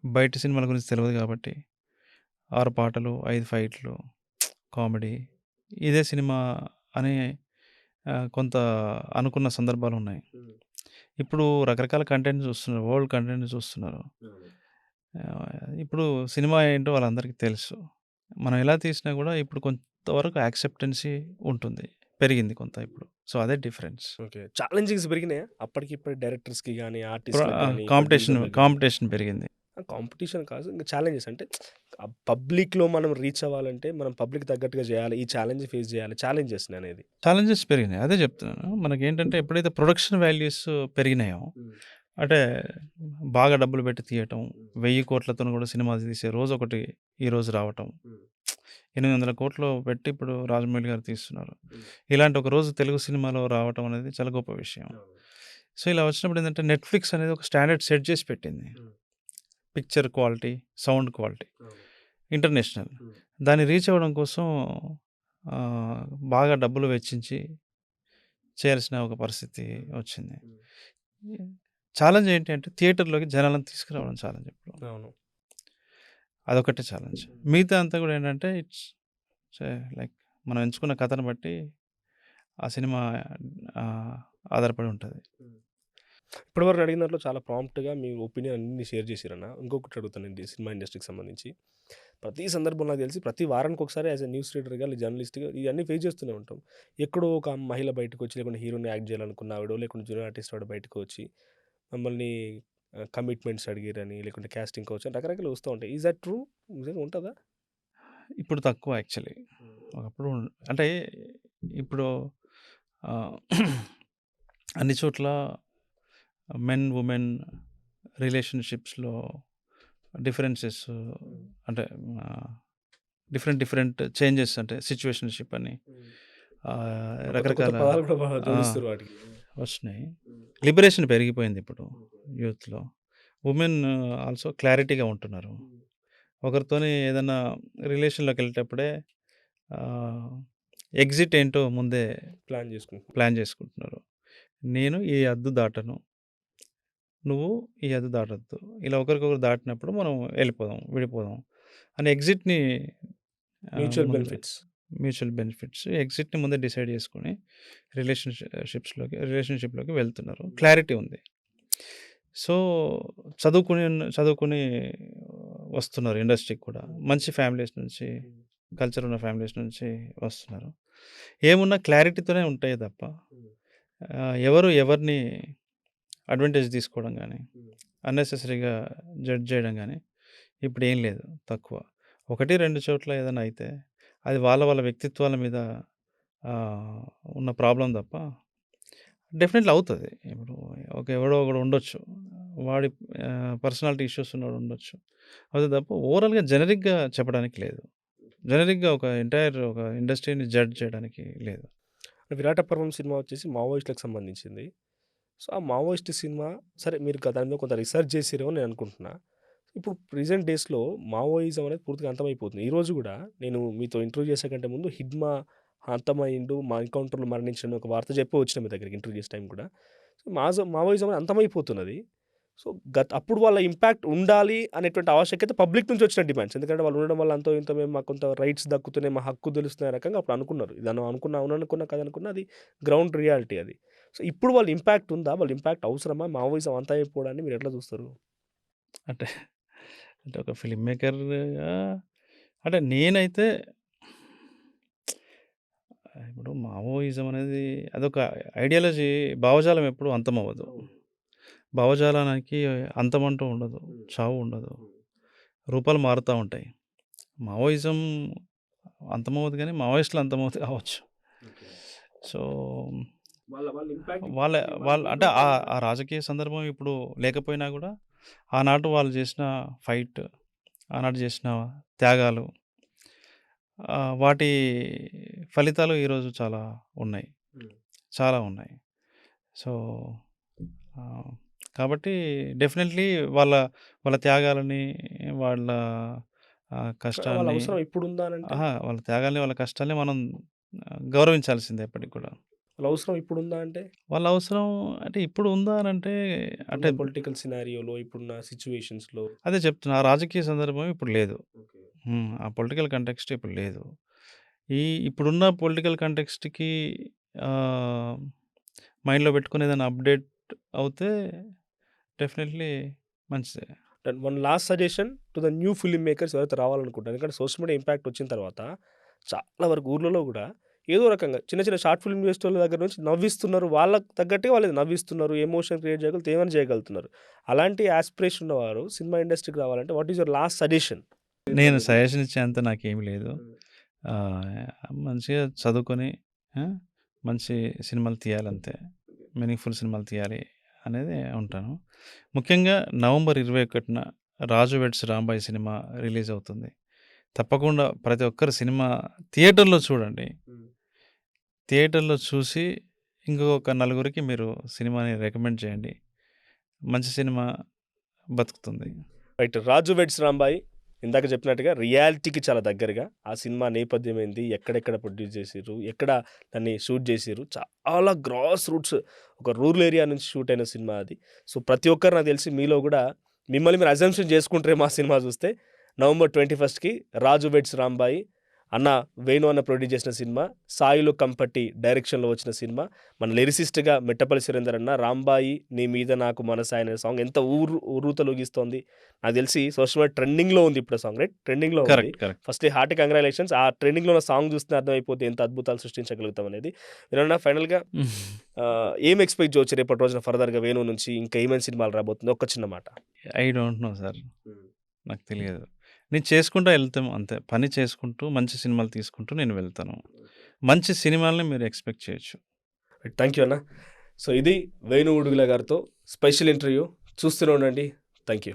బయట సినిమాల గురించి తెలవదు కాబట్టి 6 పాటలు, 5 ఫైట్‌లు, కామెడీ ఇదే సినిమా అని కొంత అనుకున్న సందర్భాలున్నాయి. ఇప్పుడు రకరకాల కంటెంట్ చూస్తున్నారు. వరల్డ్ కంటెంట్ చూస్తున్నారు. ఇప్పుడు సినిమా ఏంటో వాళ్ళందరికీ తెలుసు. మనం ఎలా తీసినా గూడా ఇప్పుడు కొంతవరకు యాక్సెప్టెన్సీ ఉంటుంది. పెరిగింది కొంత ఇప్పుడు. సో, అదే డిఫరెన్స్. ఓకే. ఛాలెంజింగ్స్ పెరిగినాయా? అప్పటికి ఇప్పటి డైరెక్టర్స్‌కి గాని, ఆర్టిస్ట్‌లకి గాని, కాంపిటీషన్ ప్రొడ్యూసర్‌లకి గాని? కాంపిటీషన్ పెరిగింది. కాంపిటీషన్ కాదు. ఇంక ఛాలెంజెస్ అంటే పబ్లిక్‌లో మనం రీచ్ అవ్వాలంటే మనం పబ్లిక్ తగ్గట్టుగా చేయాలి. ఈ ఛాలెంజ్ ఫేస్ చేయాలి. ఛాలెంజెస్‌ననేది. ఛాలెంజెస్ పెరిగినాయి. అదే చెప్తున్నాను. మనకేంటంటే ఎప్పుడైతే ప్రొడక్షన్ వాల్యూస్ పెరిగినాయో, అంటే బాగా డబ్బులు పెట్టి తీయటం, 1000,00,00,000తోని కూడా సినిమా తీసే రోజొకటి ఈరోజు రావటం. 800,00,00,000 పెట్టి ఇప్పుడు రాజమౌళి గారు తీస్తున్నారు. ఇలాంటి ఒక రోజు తెలుగు సినిమాలో రావటం అనేది చాలా గొప్ప విషయం. సో, ఇలా వచ్చినప్పుడు ఏందంటే నెట్‌ఫ్లిక్స్ అనేది ఒక స్టాండర్డ్ సెట్ చేసి పెట్టింది. Picture quality, sound quality international. దాన్ని రీచ్ అవ్వడం కోసం బాగా డబ్బులు వెచ్చించి చేయాల్సిన ఒక పరిస్థితి వచ్చింది. ఛాలెంజ్ ఏంటి అంటే థియేటర్‌లోకి జనాలను తీసుకురావడం ఛాలెంజ్ ఇప్పుడు. అవును. అదొకటే ఛాలెంజ్. మిగతా అంతా కూడా ఏంటంటే లైక్ మనం ఎంచుకున్న కథను బట్టి ఆ సినిమా ఆధారపడి ఉంటది. ఇప్పటివరకు అడిగిన దాంట్లో చాలా ప్రాంప్ట్‌గా మీ ఒపీనియన్ అన్నీ షేర్ చేసిరన్న. ఇంకొకటి అడుగుతానండి సినిమా ఇండస్ట్రీకి సంబంధించి. ప్రతి సందర్భంలో నాకు తెలిసి ప్రతి వారానికి ఒకసారి యాస్ ఎ న్యూస్ రీడర్‌గా, జర్నలిస్ట్‌గా ఇవన్నీ ఫేస్ చేస్తూనే ఉంటాం. ఎక్కడో ఒక మహిళ బయటకొచ్చి లేకుంటే హీరోని యాక్ట్ చేయాలనుకున్న ఆవిడో, లేకుంటే జూనియర్ ఆర్టిస్ట్ వాడు బయటకు వచ్చి మమ్మల్ని కమిట్మెంట్స్ అడిగిరని, లేకుంటే కాస్టింగ్ కౌచ్ అని రకరకాలు వస్తూ ఉంటాయి. Is that true? నిజంగా ఉంటదా? ఇప్పుడు తక్కువ యాక్చువల్లీ. ఒకప్పుడు అంటే ఇప్పుడు ఆహ్, అన్ని చోట్ల మెన్, వుమెన్ రిలేషన్‌షిప్స్‌లో డిఫరెన్సెస్ అంటే డిఫరెంట్ చేంజెస్ అంటే సిట్యుయేషన్‌షిప్ అని కొత్త కొత్త రకరకాల పదాలు కూడా ఆ! జోడిస్తుర్రు వాటికి. వచ్చినాయి. లిబరేషన్ పెరిగిపోయింది ఇప్పుడు యూత్‌లో. వుమెన్ ఆల్సో క్లారిటీగా ఉంటున్నారు. ఒకరితోని ఏదన్నా రిలేషన్‌లోకెళ్ళేటప్పుడే ఆహ్, ఎగ్జిట్ ఏంటో ముందే ప్లాన్ చేసుకుంటున్నాం. ప్లాన్ చేసుకుంటున్నారు. నేను ఈ హద్దు దాటను. నువ్వు ఈ హద్దు దాటొద్దు. ఇలా ఒకరికొకరు దాటినప్పుడు మనం వెళ్ళిపోదాం, విడిపోదాం అని ఎగ్జిట్‌ని మ్యూచువల్ ముందు బెనిఫిట్స్. మ్యూచువల్ బెనిఫిట్స్ ఎగ్జిట్‌ని ముందే డిసైడ్ చేసుకొని రిలేషన్‌షిప్‌లోకి వెళ్తున్నారు. క్లారిటీ ఉంది. సో, చదువుకొని వస్తున్నారు ఇండస్ట్రీకి కూడా. మంచి ఫ్యామిలీస్ నుంచి, కల్చర్ ఉన్న ఫ్యామిలీస్ నుంచి వస్తున్నారు. ఏమున్నా క్లారిటీతోనే ఉంటాయి తప్ప ఎవరు ఎవరిని అడ్వాంటేజ్ తీసుకోవడం గానీ, అన్నెసెసరీగా జడ్జ్ చేయడం గానీ ఇప్పుడేం లేదు. తక్కువ. 1, 2 చోట్ల ఏదైనా అయితే అది వాళ్ళ వ్యక్తిత్వాల మీద ఆహ్, ఉన్న ప్రాబ్లమ్ తప్ప డెఫినెట్‌లీ అవుతది. ఇప్పుడు ఎవడో ఒకడు ఉండొచ్చు. వాడి పర్సనాలిటీ ఇష్యూస్ ఉన్నోడు ఉండొచ్చు. అది తప్ప ఓవరాల్‌గా జెనరిక్‌గా చెప్పడానికి లేదు. జెనరిక్‌గా ఒక ఇండస్ట్రీని జడ్జ్ చేయడానికి లేదు. 'విరాట పర్వం' సినిమా వచ్చేసి మావోయిస్టులకు సంబంధించింది. సో, ఆ మావోయిస్ట్ సినిమా సరే మీరు దాని మీద కొంత రిసర్చ్ చేసిర్రేమో నేను అనుకుంటున్నా. ఇప్పుడు ప్రెజెంట్ డేస్‌లో మావోయిజం అనేది పూర్తిగా అంతమైపోతుంది. ఈరోజు గూడా నేను మీతో ఇంటర్వ్యూ చేసే కంటే ముందు హిడ్మా అంతమయిండు, మా ఎన్‌కౌంటర్‌లో మరణించాడని ఒక వార్త చెప్పి వచ్చిన మీ దగ్గరికి ఇంటర్వ్యూ చేసే టైం కూడా. సో, మావోయిజం అనేది అంతమైపోతున్నది. సో, అప్పుడు వాళ్ళ ఇంపాక్ట్ ఉండాలి అనేటువంటి ఆవశ్యకత పబ్లిక్ నుంచి వచ్చిన డిమాండ్స్. ఎందుకంటే వాళ్ళు ఉండడం వల్ల అంతో ఇంతో మేము మాకు కొంత రైట్స్ దక్కుతున్నాయి, మా హక్కు తెలుస్తున్నాయి రకంగా అప్పుడు అనుకున్నారు. ఇదను అనుకున్నా అవుననుకున్నా కాదనుకున్నా అది గ్రౌండ్ రియాలిటీ అది. సో, ఇప్పుడు వాళ్ళ ఇంపాక్ట్ ఉందా? వాళ్ళ ఇంపాక్ట్ అవసరమా? మావోయిజం అంతమైపోవడాన్ని మీరు ఎట్లా చూస్తారు? అంటే, అంటే ఒక ఫిల్మ్ మేకర్‌గా అంటే నేనైతే ఇప్పుడు మావోయిజం అనేది అదొక ఐడియాలజీ, భావజాలం ఎప్పుడు అంతమవ్వదు. భావజాలానికి అంతమంటూ ఉండదు. చావు ఉండదు. రూపాలు మారుతా ఉంటాయి. మావోయిజం అంతమవ్వదు గానీ, మావోయిస్టులు అంతమవుతూ కావచ్చు. సో, వాళ్ళ వాళ్ళ అంటే ఆ రాజకీయ సందర్భం ఇప్పుడు లేకపోయినా గూడా, ఆనాడు వాళ్ళు చేసిన ఫైట్, ఆనాడు చేసిన త్యాగాలు, వాటి ఫలితాలు ఈరోజు చాలా ఉన్నాయి. చాలా ఉన్నాయి. సో, ఆహ్, కాబట్టి డెఫినెట్‌లీ వాళ్ళ వాళ్ళ త్యాగాలని, వాళ్ళ వాళ్ళ కష్టాన్ని అవసరం ఇప్పుడుందా అనంటే? వాళ్ళ త్యాగాల్ని, వాళ్ళ కష్టాల్ని మనం గౌరవించాల్సిందే ఎప్పటికి కూడా. వాళ్ళ అవసరం ఇప్పుడుందా అంటే? వాళ్ళ అవసరం అంటే ఇప్పుడు ఉందా అనంటే, అంటే ఇప్పుడున్న పొలిటికల్ సినారియోలో, ఇప్పుడున్న సిట్యుయేషన్స్‌లో. అదే చెప్తున్నా. ఆ రాజకీయ సందర్భం ఇప్పుడు లేదు. ఓకే. ఆ పొలిటికల్ కంటెక్స్ట్ ఇప్పుడు లేదు. ఇప్పుడున్న పొలిటికల్ కంటెక్స్ట్‌కి ఆహ్, మైండ్‌లో పెట్టుకొని ఏదైనా అప్‌డేట్ అవుతే డెఫినెట్‌లీ మంచిదే. And one last suggestion to the new film makers ఎవరైతే రావాలనుకుంటారో, ఎందుకంటే సోషల్ మీడియా ఇంపాక్ట్ వచ్చిన తర్వాత చాలా వరకు ఊర్లలో గూడా ఏదో రకంగా చిన్న చిన్న షార్ట్ ఫిల్మ్ చేసేటోళ్ళ దగ్గర నుంచి నవ్విస్తున్నారు. వాళ్ళకి తగ్గట్టుగా వాళ్ళు నవ్విస్తున్నారు. ఎమోషన్ క్రియేట్ చేయగలుగుతారు. ఏమైనా చేయగలుగుతున్నారు. అలాంటి యాస్పిరేషన్ ఉన్నవారు సినిమా ఇండస్ట్రీకి రావాలంటే what is your last suggestion? నేను సజెషన్ ఇచ్చేంత నాకేమి లేదు. మంచిగా చదువుకొని ఆ! మంచి సినిమాలు తీయాలంతే. మీనింగ్‌ఫుల్ సినిమాలు తీయాలి అనేది ఉంటాను. ముఖ్యంగా నవంబర్ 21న 'రాజు వెడ్స్ రాంబాయ్' సినిమా రిలీజ్ అవుతుంది. తప్పకుండా ప్రతి ఒక్కరు సినిమా థియేటర్‌లో చూడండి. థియేటర్‌లో చూసి ఇంకొక నలుగురికి మీరు సినిమాని రికమెండ్ చేయండి. మంచి సినిమా బతుకుతుంది. రైట్. 'రాజు వెడ్స్ రాంబాయి' ఇందాక చెప్పినట్టుగా రియాలిటీకి చాలా దగ్గరగా ఆ సినిమా నేపథ్యం ఏంది? ఎక్కడెక్కడ ప్రొడ్యూస్ చేసిర్రు? ఎక్కడ దాన్ని షూట్ చేసిర్రు? చాలా గ్రాస్ రూట్స్ ఒక రూరల్ ఏరియా నుంచి షూట్ అయిన సినిమా అది. సో, ప్రతి ఒక్కరు నాకు తెలిసి మీలో గూడా మిమ్మల్ని మీరు అజంప్షన్ చేసుకుంటారేమో ఆ సినిమా చూస్తే. నవంబర్ 21కి 'రాజు వెడ్స్ రాంబాయి' అన్న వేణు అన్న ప్రొడ్యూస్ చేసిన సినిమా. సాయిలు కంపట్టి డైరెక్షన్‌లో వచ్చిన సినిమా. మన లిరిసిస్ట్‌గా మిట్టపల్లి సురేందర్ అన్న 'రాంబాయి నీ మీద నాకు మనసాయ' అనే సాంగ్ ఎంత ఉర్రూతలూగిస్తోంది. నాకు తెలిసి సోషల్ మీడియా ట్రెండింగ్‌లో ఉంది ఇప్పుడు ఆ సాంగ్, రైట్? ట్రెండింగ్‌లో ఉంది. కరెక్ట్. Firstly hearty congratulations. ఆ ట్రెండింగ్‌లో ఉన్న సాంగ్ చూస్తేనే అర్థమైపోద్ది ఎంత అద్భుతాలు సృష్టించగలుగుతాం అనేది. ఏమన్నా ఫైనల్‌గా ఏం ఎక్స్‌పెక్ట్ చేయొచ్చు రేపటి రోజున ఫర్దర్‌గా వేణు నుంచి? ఇంకా ఏమేం సినిమాలు రాబోతుందో ఒక్క చిన్న మాట. I don't know sir. నాకు తెలియదు. నేను చేసుకుంటా ఎళ్తాం అంతే. పని చేసుకుంటూ, మంచి సినిమాలు తీసుకుంటూ నేను వెళ్తాను. మంచి సినిమాలని మీరు ఎక్స్‌పెక్ట్ చేయొచ్చు. థ్యాంక్ యూ అన్న. సో, ఇది వేణు ఉడుగుల గారితో స్పెషల్ ఇంటర్వ్యూ. చూస్తూనే ఉండండి. Thank you.